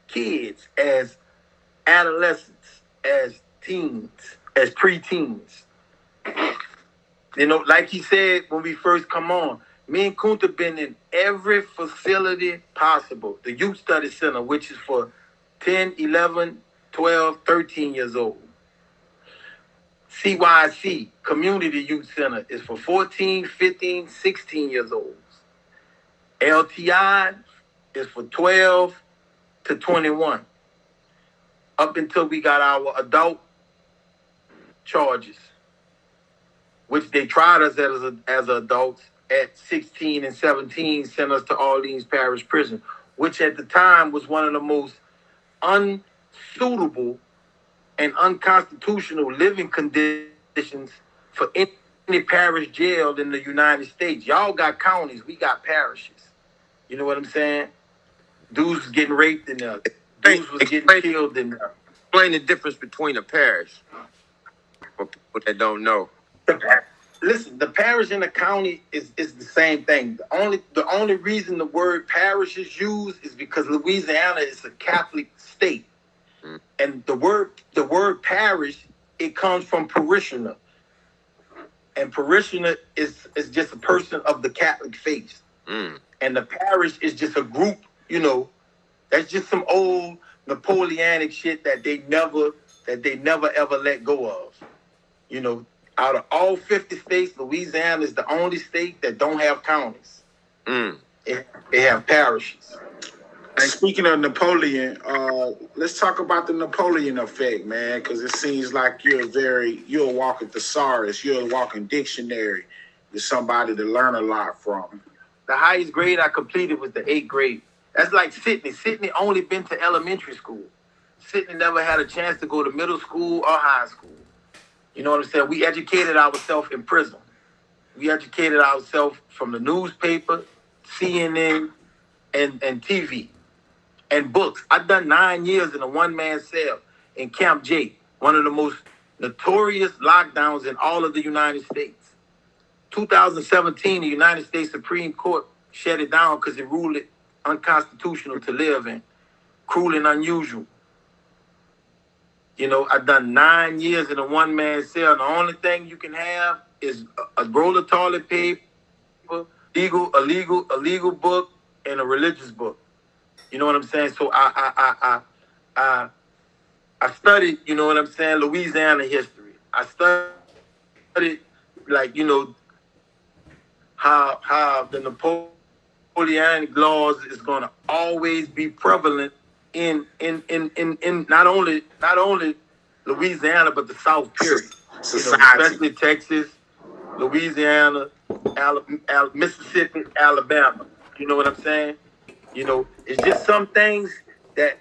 kids, as adolescents, as teens, as preteens. You know, like he said when we first come on, me and Kunta been in every facility possible. The Youth Study Center, which is for 10, 11, 12, 13 years old. CYC, Community Youth Center, is for 14, 15, 16 years old. LTI is for 12 to 21. Up until we got our adult charges, which they tried us as adults at 16 and 17, sent us to Orleans Parish Prison, which at the time was one of the most unsuitable and unconstitutional living conditions for any parish jail in the United States. Y'all got counties, we got parishes. You know what I'm saying? Dudes was getting raped in there. Dudes was getting killed in there. Explain the difference between a parish for people that don't know. Listen, the parish and the county is the same thing. The only reason the word parish is used is because Louisiana is a Catholic state. And the word parish, it comes from parishioner. And parishioner is just a person of the Catholic faith. And the parish is just a group, you know, that's just some old Napoleonic shit that they never ever let go of. You know, out of all 50 states, Louisiana is the only state that don't have counties. They have parishes. And speaking of Napoleon, let's talk about the Napoleon effect, man, because it seems like you're a walking thesaurus, you're a walking dictionary. You're somebody to learn a lot from. The highest grade I completed was the 8th grade. That's like Sydney. Sydney only been to elementary school. Sydney never had a chance to go to middle school or high school. You know what I'm saying? We educated ourselves in prison. We educated ourselves from the newspaper, CNN, and TV, and books. I've done 9 years in a one-man cell in Camp J, one of the most notorious lockdowns in all of the United States. 2017, the United States Supreme Court shut it down because it ruled it unconstitutional to live in. Cruel and unusual. You know, I've done 9 years in a one-man cell. The only thing you can have is a roll of toilet paper, a legal book, and a religious book. You know what I'm saying? So I studied, you know what I'm saying, Louisiana history. I studied, like, you know, how the Napoleonic laws is going to always be prevalent in not only Louisiana but the South period, you know, especially Texas, Louisiana, Mississippi, Alabama. You know what I'm saying? You know, it's just some things that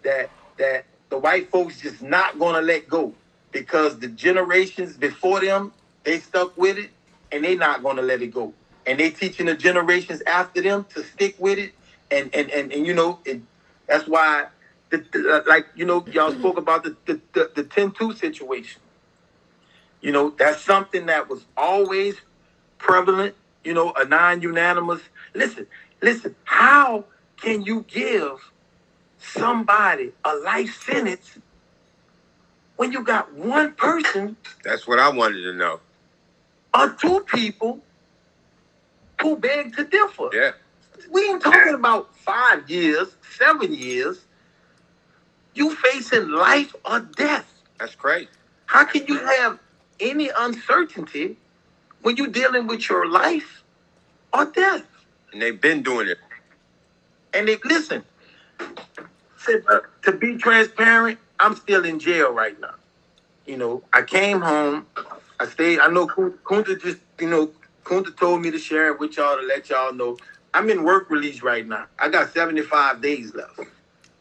the white folks just not gonna let go because the generations before them, they stuck with it and they not gonna let it go. And they teaching the generations after them to stick with it. And you know, that's why, like, you know, y'all spoke about the 10-2 situation. You know, that's something that was always prevalent, you know, a non-unanimous. Listen, how can you give somebody a life sentence when you got one person? That's what I wanted to know. Or two people who beg to differ. Yeah. We ain't talking about 5 years, 7 years. You facing life or death. That's crazy. How can you have any uncertainty when you're dealing with your life or death? And they've been doing it. And they listen. To be transparent, I'm still in jail right now. You know, I came home. I stayed. I know Kunta just, Kunta told me to share it with y'all to let y'all know. I'm in work release right now. I got 75 days left.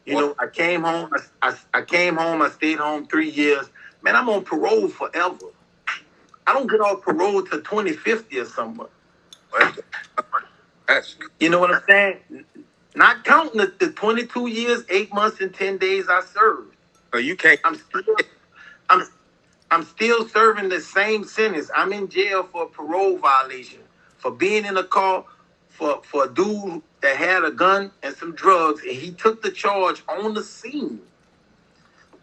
You know, I came home. I came home. I stayed home 3 years. Man, I'm on parole forever. I don't get off parole till 2050 or something. You know what I'm saying? Not counting the 22 years, 8 months, and 10 days I served. So you can't. I'm still serving the same sentence. I'm in jail for a parole violation, for being in a car for a dude that had a gun and some drugs, and he took the charge on the scene.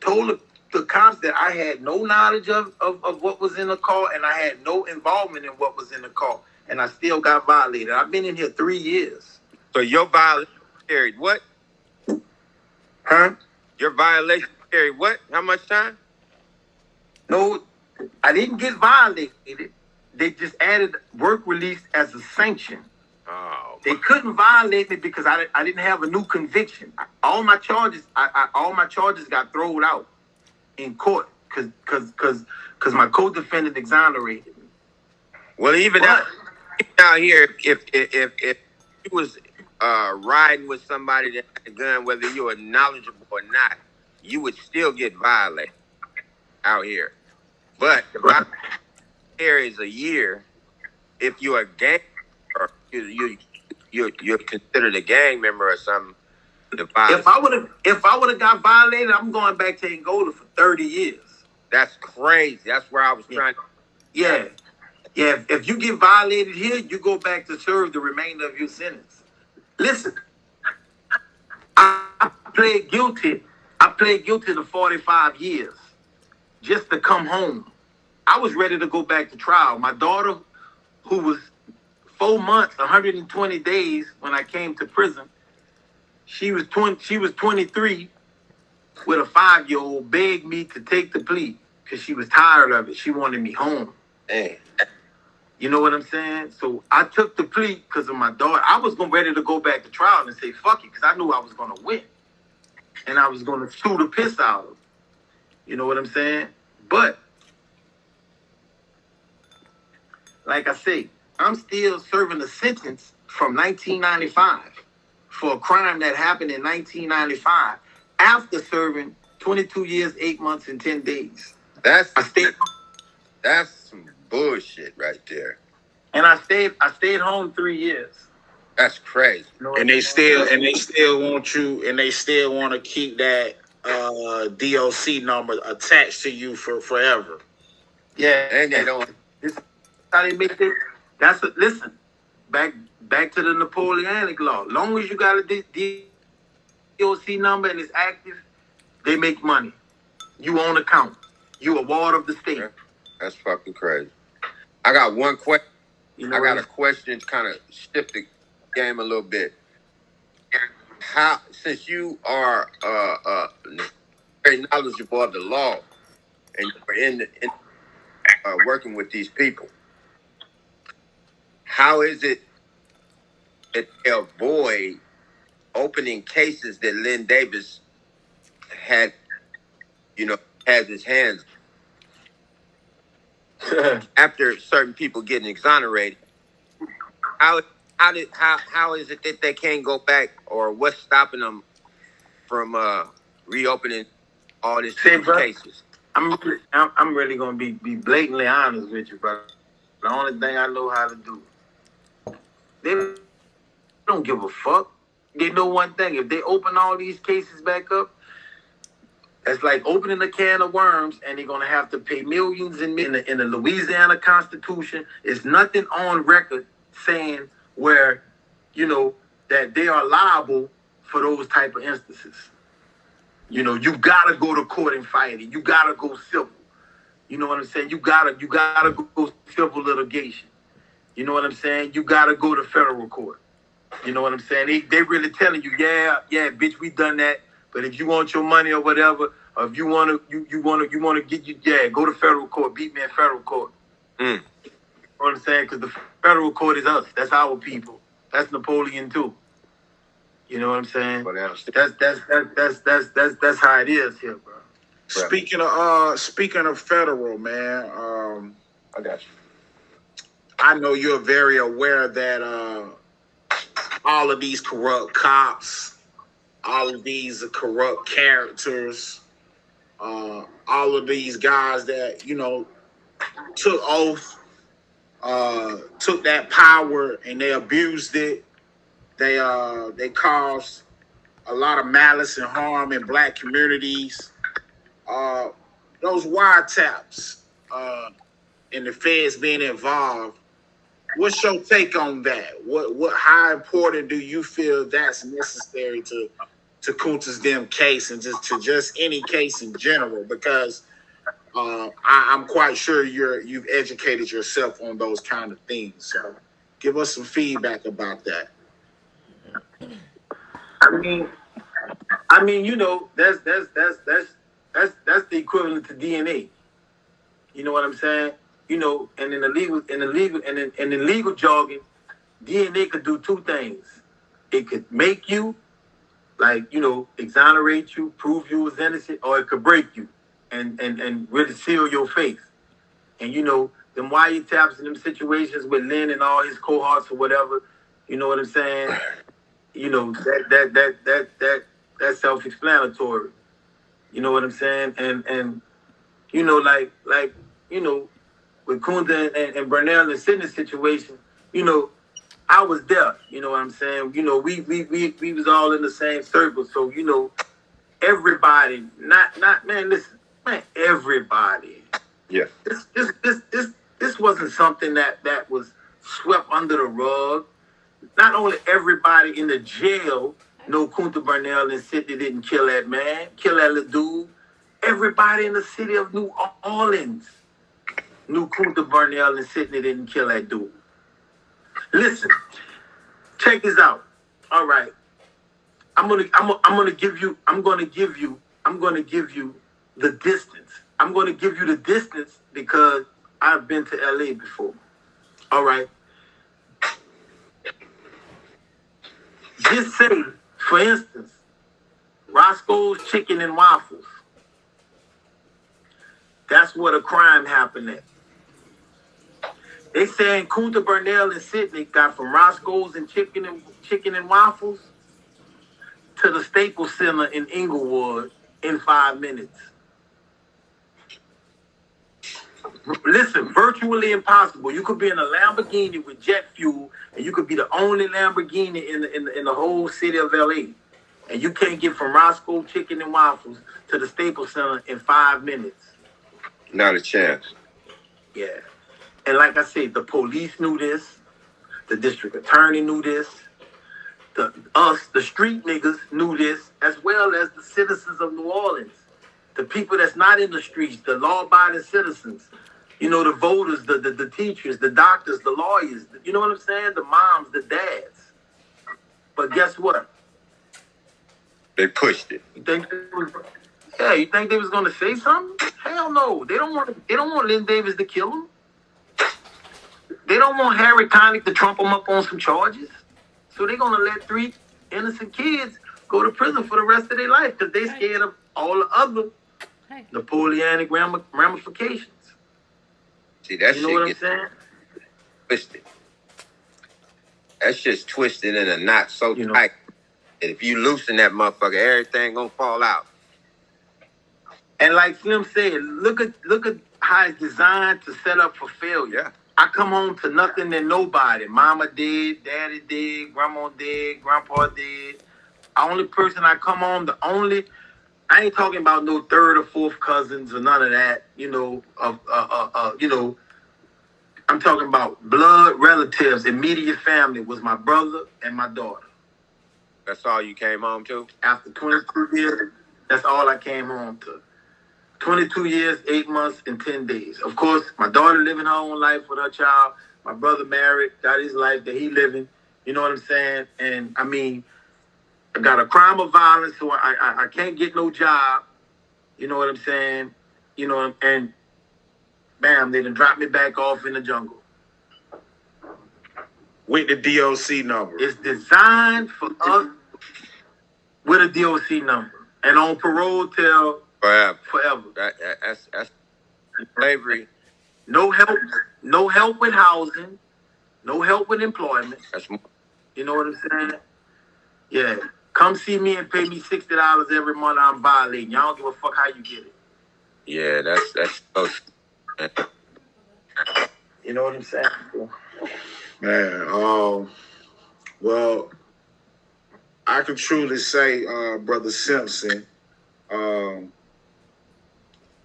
Told the cops that I had no knowledge of what was in the car, and I had no involvement in what was in the car, and I still got violated. I've been in here 3 years. So your violation carried what? Huh? Your violation carried what? How much time? No, I didn't get violated. They just added work release as a sanction. Oh, they couldn't violate me because I didn't have a new conviction. All my charges got thrown out in court because my co-defendant exonerated me. Well, even out here, if you was riding with somebody that had a gun, whether you were knowledgeable or not, you would still get violated out here. But the violation carries a year if you're a gang member, you're considered a gang member or something. If I would have got violated, I'm going back to Angola for 30 years. That's crazy. That's where I was trying to. Yeah. If you get violated here, you go back to serve the remainder of your sentence. Listen, I pled guilty. I pled guilty to 45 years just to come home. I was ready to go back to trial. My daughter, who was 4 months, 120 days when I came to prison, she was 23 with a 5-year-old, begged me to take the plea because she was tired of it. She wanted me home. Dang. You know what I'm saying? So I took the plea because of my daughter. I was ready to go back to trial and say, fuck it, because I knew I was going to win. And I was going to sue the piss out of them. You know what I'm saying? But, like I say, I'm still serving a sentence from 1995 for a crime that happened in 1995 after serving 22 years, 8 months, and 10 days. That's some bullshit right there. And I stayed home 3 years. That's crazy. And they still want you, and they still want to keep that DOC number attached to you for forever. Yeah, and they don't. This is how they make it. Listen. Back to the Napoleonic law. Long as you got a DOC number and it's active, they make money. You own account. You a ward of the state. That's fucking crazy. I got one question. You I got a question to kind of shift the game a little bit. How, since you are very knowledgeable of the law and you're in working with these people, how is it that they avoid opening cases that Lynn Davis has his hands after certain people getting exonerated? How is it that they can't go back, or what's stopping them from reopening all these cases? I'm really gonna be blatantly honest with you, brother. The only thing I know how to do. They don't give a fuck. They know one thing. If they open all these cases back up, it's like opening a can of worms, and they're gonna have to pay millions in the Louisiana Constitution. It's nothing on record saying where, that they are liable for those type of instances. You gotta go to court and fight it. You gotta go civil. You know what I'm saying? You gotta go civil litigation. You know what I'm saying? You gotta go to federal court. You know what I'm saying? They really telling you, yeah, bitch, we done that. But if you want your money or whatever, or if you want to get go to federal court, beat me in federal court. You know what I'm saying? Because the federal court is us. That's our people. That's Napoleon too. You know what I'm saying? That's how it is here, bro. Speaking of federal, man, I got you. I know you're very aware that all of these corrupt cops, all of these corrupt characters, all of these guys that, you know, took oath, took that power and they abused it. They caused a lot of malice and harm in black communities. Those wiretaps and the feds being involved. What's your take on that? How important do you feel that's necessary to Kunta's case and just any case in general? Because I'm quite sure you've educated yourself on those kind of things. So give us some feedback about that. I mean, you know, that's the equivalent to DNA. You know what I'm saying? You know, and in the legal jargon, DNA could do two things. It could make you, like, you know, exonerate you, prove you was innocent, or it could break you and really seal your faith. And, you know, them wiretaps in them situations with Lynn and all his cohorts or whatever, you know what I'm saying? You know, that's self-explanatory. You know what I'm saying? And you know, like you know, with Kunta and Burnell and Sidney's situation, you know, I was there. You know what I'm saying? You know, we was all in the same circle. So, you know, everybody, not man, listen, man, everybody. Yeah. This wasn't something that was swept under the rug. Not only everybody in the jail know Kunta Burnell and Sidney didn't kill that man, kill that little dude. Everybody in the city of New Orleans knew Kunta Burnell and Sidney didn't kill that dude. Listen, check this out. All right, I'm gonna give you the distance. I'm gonna give you the distance because I've been to LA before. All right. Just say, for instance, Roscoe's Chicken and Waffles. That's where the crime happened at. They saying Kunta Burnell and Sidney got from Roscoe's and Chicken and Waffles to the Staples Center in Inglewood in 5 minutes. Listen, virtually impossible. You could be in a Lamborghini with jet fuel, and you could be the only Lamborghini in the whole city of LA, and you can't get from Roscoe Chicken and Waffles to the Staples Center in 5 minutes. Not a chance. Yeah, and like I said, the police knew this, the district attorney knew this, the street niggas knew this, as well as the citizens of New Orleans, the people that's not in the streets, the law-abiding citizens. You know, the voters, the teachers, the doctors, the lawyers, you know what I'm saying? The moms, the dads. But guess what? They pushed it. You think they was gonna say something? Hell no. They don't want Lynn Davis to kill him. They don't want Harry Connick to trump him up on some charges. So they're gonna let 3 innocent kids go to prison for the rest of their life because they're scared of all the other Napoleonic ramifications. See, that you know shit what I'm gets saying? Twisted. That shit's twisted in a knot so tight that if you loosen that motherfucker, everything gonna fall out. And like Slim said, look at how it's designed to set up for failure. Yeah. I come home to nothing and nobody. Mama dead, daddy dead, grandma dead, grandpa dead. The only person I come home, I ain't talking about no 3rd or 4th cousins or none of that, you know, you know, I'm talking about blood relatives, immediate family was my brother and my daughter. That's all you came home to? After 22 years, that's all I came home to. 22 years, 8 months, and 10 days. Of course, my daughter living her own life with her child. My brother married, got his life that he living. You know what I'm saying? And I mean, I got a crime of violence, so I can't get no job. You know what I'm saying? You know, and bam, they done dropped me back off in the jungle. With the DOC number. It's designed for us with a DOC number. And on parole till forever. That's slavery. No help with housing, no help with employment. You know what I'm saying? Yeah. Come see me and pay me $60 every month. I'm violating. Y'all don't give a fuck how you get it. Yeah, that's you know what I'm saying? Man, well, I can truly say, Brother Simpson,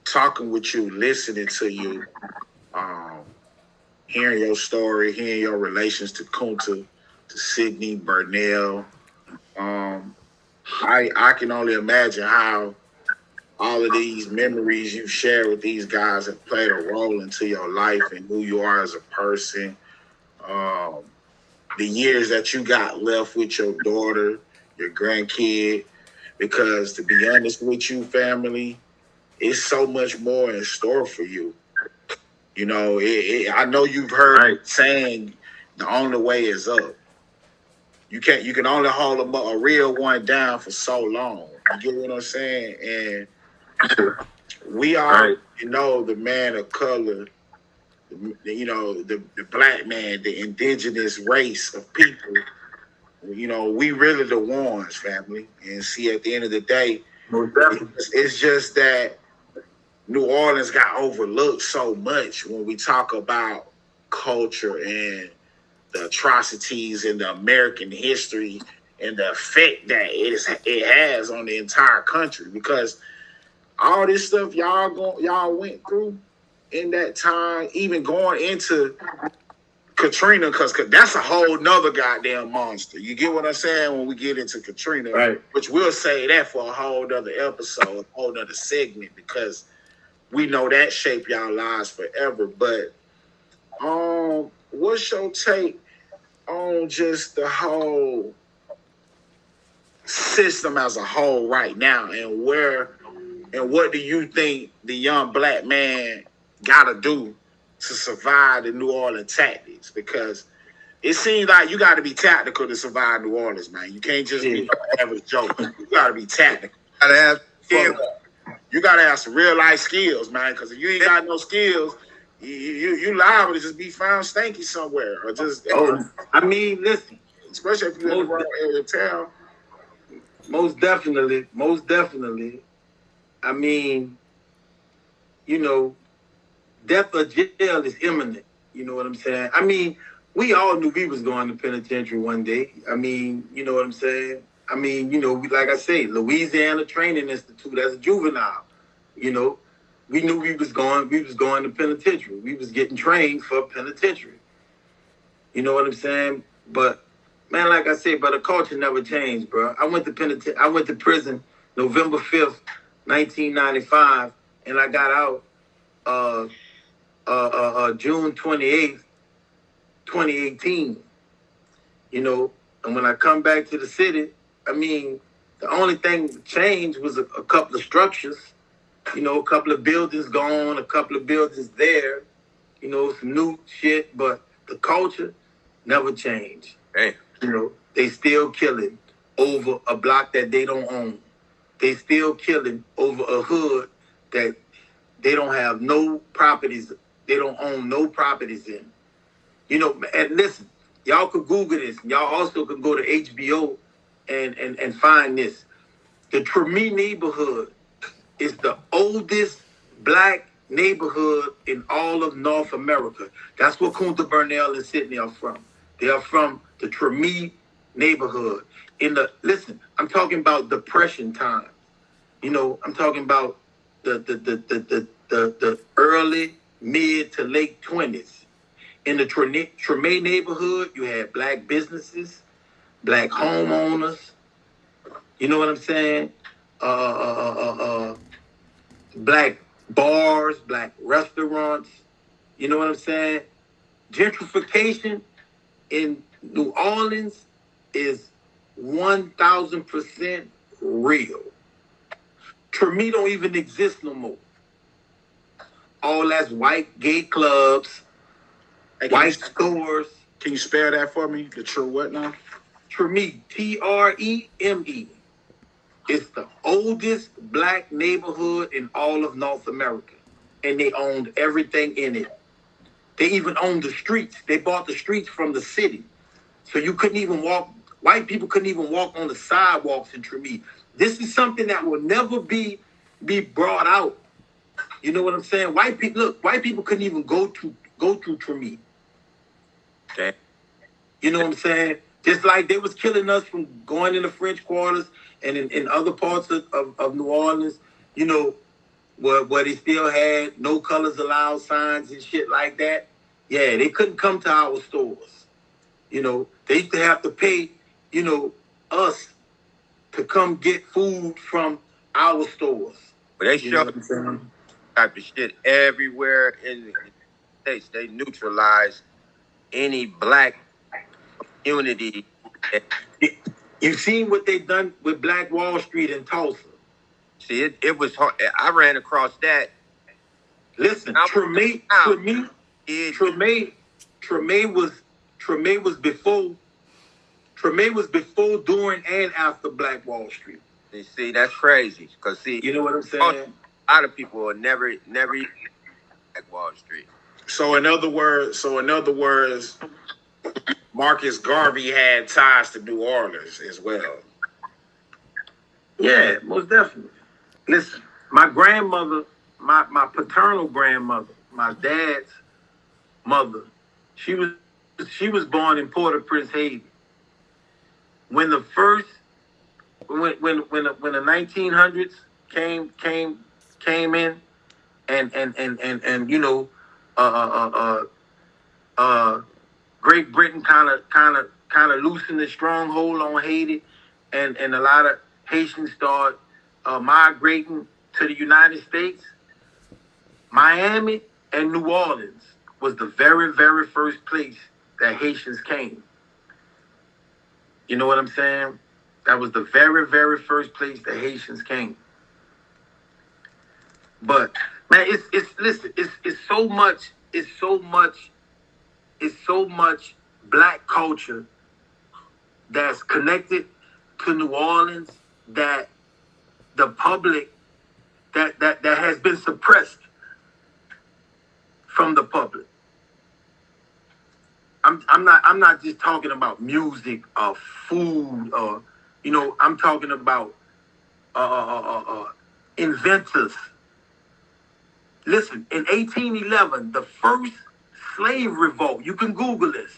talking with you, listening to you, hearing your story, hearing your relations to Kunta, to Sydney, Burnell, I can only imagine how all of these memories you share with these guys have played a role into your life and who you are as a person. The years that you got left with your daughter, your grandkid, because to be honest with you, family, it's so much more in store for you. You know, I know you've heard saying the only way is up. You can only hold a real one down for so long. You get what I'm saying? And we are, you know, the man of color, you know, the black man, the indigenous race of people. You know, we really the ones, family. And see, at the end of the day, it's just that New Orleans got overlooked so much when we talk about culture and the atrocities in the American history and the effect that it has on the entire country. Because all this stuff y'all went through in that time, even going into Katrina, because that's a whole nother goddamn monster. You get what I'm saying when we get into Katrina, which we'll say that for a whole nother episode, a whole nother segment, because we know that shaped y'all lives forever. But what's your take on just the whole system as a whole right now, and what do you think the young black man gotta do to survive the New Orleans tactics? Because it seems like you got to be tactical to survive New Orleans, man. You can't just be average joke. You got to be tactical. You got to have some real life skills, man. Because if you ain't got no skills, you liable to just be found stanky somewhere, or just. I mean, listen. Especially if you're in the wrong area of town. Most definitely. I mean, you know, death or jail is imminent. You know what I'm saying? I mean, we all knew we was going to penitentiary one day. I mean, you know what I'm saying? I mean, you know, like I say, Louisiana Training Institute as a juvenile, you know, we knew we was going to penitentiary. We was getting trained for penitentiary. You know what I'm saying? But man, like I said, but the culture never changed, bro. I went to prison November 5th, 1995, and I got out June 28th, 2018. You know, and when I come back to the city, I mean, the only thing that changed was a couple of structures. You know, a couple of buildings gone, a couple of buildings there. You know, some new shit, but the culture never changed. Hey. You know, they still killing over a block that they don't own. They still killing over a hood that they don't have no properties. They don't own no properties in. You know, and listen, y'all could Google this. Y'all also could go to HBO and find this. The Treme neighborhood is the oldest black neighborhood in all of North America. That's where Kunta, Burnell, and Sydney are from. They are from the Treme neighborhood. Listen, I'm talking about Depression time. You know, I'm talking about the early, mid to late 20s. In the Treme neighborhood, you had black businesses, black homeowners. You know what I'm saying? Black bars, black restaurants. You know what I'm saying? Gentrification in New Orleans is 1,000% real. Treme don't even exist no more. All that's white gay clubs, white stores. Can you spell that for me? The true what now? Treme, Treme. It's the oldest black neighborhood in all of North America. And they owned everything in it. They even owned the streets. They bought the streets from the city. So you couldn't even walk, white people couldn't even walk on the sidewalks in Treme. This is something that will never be brought out. You know what I'm saying? White people couldn't even go through Treme. Okay. You know what I'm saying? Just like they was killing us from going in the French quarters and in other parts of New Orleans, you know, where they still had no colors allowed signs and shit like that. Yeah, they couldn't come to our stores. You know, they used to have to pay, you know, us to come get food from our stores. But they show type of shit everywhere in the States. They neutralize any black community. You've seen what they done with Black Wall Street in Tulsa. See, it was hard. I ran across that. Listen, Treme was before, during, and after Black Wall Street. You see, that's crazy. Cause see, you know what I'm saying? A lot of people will never eat Black Wall Street. So in other words, Marcus Garvey had ties to New Orleans as well. Yeah, most definitely. Listen, my grandmother, my paternal grandmother, my dad's mother, she was born in Port-au-Prince, Haiti. When the 1900s came in, and you know, Great Britain kind of loosened the stronghold on Haiti, and a lot of Haitians started migrating to the United States. Miami and New Orleans was the very, very first place that Haitians came. You know what I'm saying? That was the very, very first place that Haitians came. But man, it's so much black culture that's connected to New Orleans that the public that has been suppressed from the public. I'm not just talking about music or food or, you know, I'm talking about inventors. Listen, in 1811, the first slave revolt, you can Google this,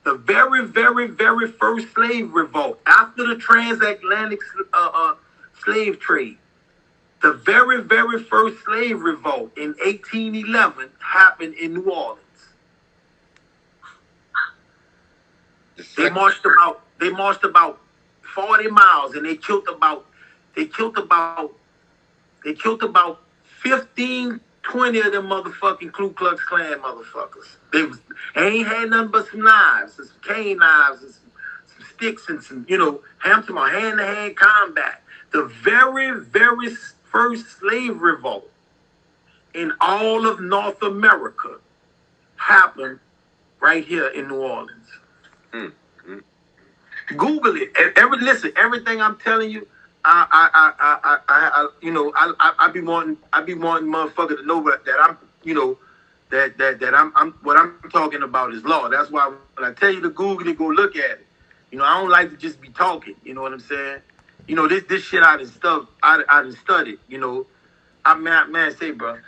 the very, very, very first slave revolt after the transatlantic slave trade, the very, very first slave revolt in 1811 happened in New Orleans. They marched about 40 miles and they killed about 15, 20 of them motherfucking Ku Klux Klan motherfuckers. They ain't had nothing but some knives, and some cane knives, and some sticks, and some, you know, hand-to-hand combat. The very, very first slave revolt in all of North America happened right here in New Orleans. Google it. Listen, everything I'm telling you, I be wanting motherfuckers to know that I'm, you know, that I'm what I'm talking about is law. That's why when I tell you to Google it, go look at it. You know, I don't like to just be talking. You know what I'm saying? You know, this shit I done studied. You know, man, say, bro,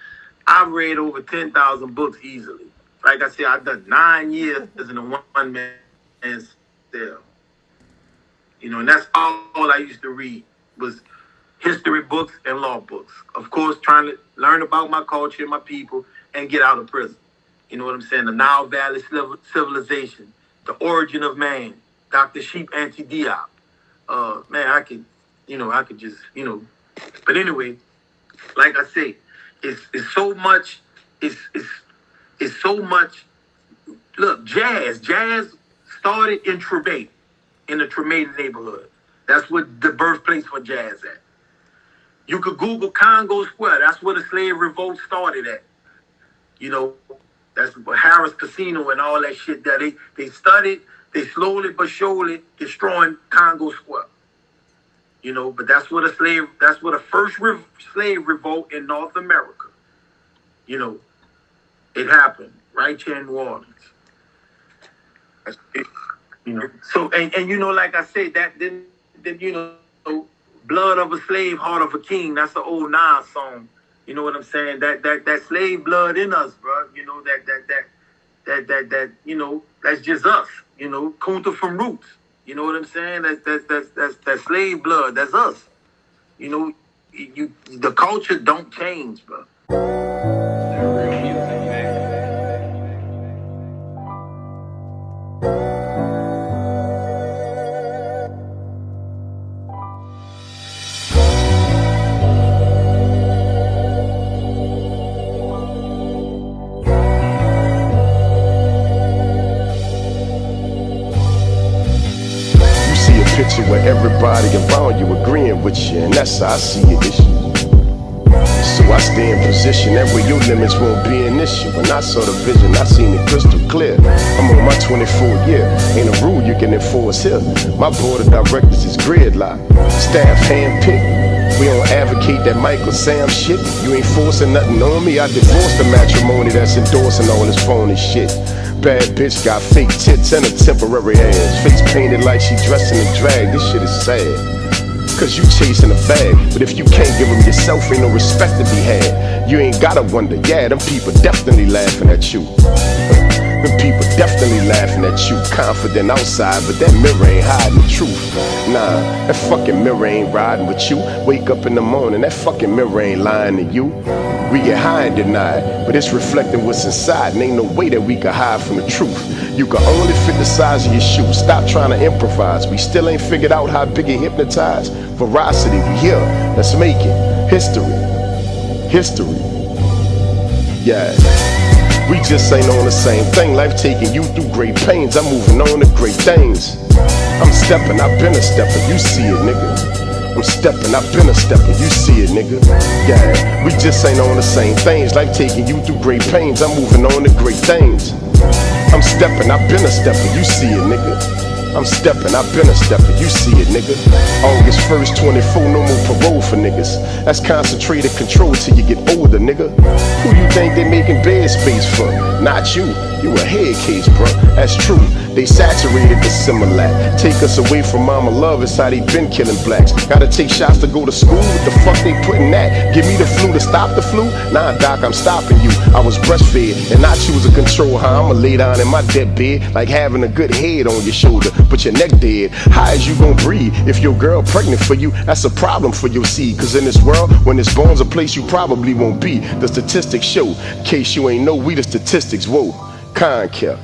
I've read over 10,000 books easily. Like I said, I've done 9 years in a one-man cell. You know, and that's all I used to read was history books and law books. Of course, trying to learn about my culture and my people and get out of prison. You know what I'm saying? The Nile Valley Civilization, The Origin of Man, Dr. Sheep Anti-Diop. Man, I could just, you know. But anyway, like I say, it's so much. It's so much. Look, jazz started in Tremay, in the Tremay neighborhood. That's what the birthplace for jazz at. You could Google Congo Square. That's where the slave revolt started at. You know, that's Harris Casino and all that shit that they started. They slowly but surely destroying Congo Square. You know, but that's where the first slave revolt in North America. You know, it happened right here in New Orleans. That's it. You know, so and you know, like I said, that then you know, blood of a slave, heart of a king. That's the old Nas song. You know what I'm saying? That slave blood in us, bro. You know that you know, that's just us. You know, Kunta from Roots. You know what I'm saying? That's slave blood. That's us. You know, the culture don't change, bro. Picture where everybody around you agreeing with you, and that's how I see it. So I stay in position, that way your limits won't be an issue. When I saw the vision, I seen it crystal clear. I'm on my 24th year, ain't a rule you can enforce here. My board of directors is gridlock, staff handpicked. We don't advocate that Michael Sam shit. You ain't forcing nothing on me. I divorced the matrimony that's endorsing all this phony shit. Bad bitch got fake tits and a temporary ass. Face painted like she dressed in a drag. This shit is sad, cause you chasing a bag. But if you can't give them yourself, ain't no respect to be had. You ain't gotta wonder, yeah, them people definitely laughing at you. Them people definitely laughing at you. Confident outside, but that mirror ain't hiding the truth. Nah, that fucking mirror ain't riding with you. Wake up in the morning, that fucking mirror ain't lying to you. We get high and deny it, but it's reflecting what's inside, and ain't no way that we can hide from the truth. You can only fit the size of your shoes. Stop trying to improvise. We still ain't figured out how big it hypnotize. Veracity, we here. Let's make it history. History. Yeah. We just ain't on the same thing. Life taking you through great pains. I'm moving on to great things. I'm stepping, I've been a stepper. You see it, nigga. I'm stepping, I've been a stepper, you see it, nigga. Yeah, we just ain't on the same things. Life taking you through great pains. I'm moving on to great things. I'm stepping, I've been a stepper, you see it, nigga. I'm stepping, I've been a stepper, you see it, nigga. August 1st, 24, no more parole for niggas. That's concentrated control till you get older, nigga. Who you think they making bed space for? Not you. You a head case, bro. That's true. They saturated the Similac. Take us away from mama love, it's how they been killing blacks. Gotta take shots to go to school, what the fuck they putting that? Give me the flu to stop the flu? Nah, doc, I'm stopping you. I was breastfed, and I choose to control how I'ma lay down in my dead bed. Like having a good head on your shoulder, but your neck dead. How is you gonna breathe if your girl pregnant for you? That's a problem for your seed. Cause in this world, when this bone's a place you probably won't be. The statistics show. In case you ain't know, we the statistics, whoa. Con care.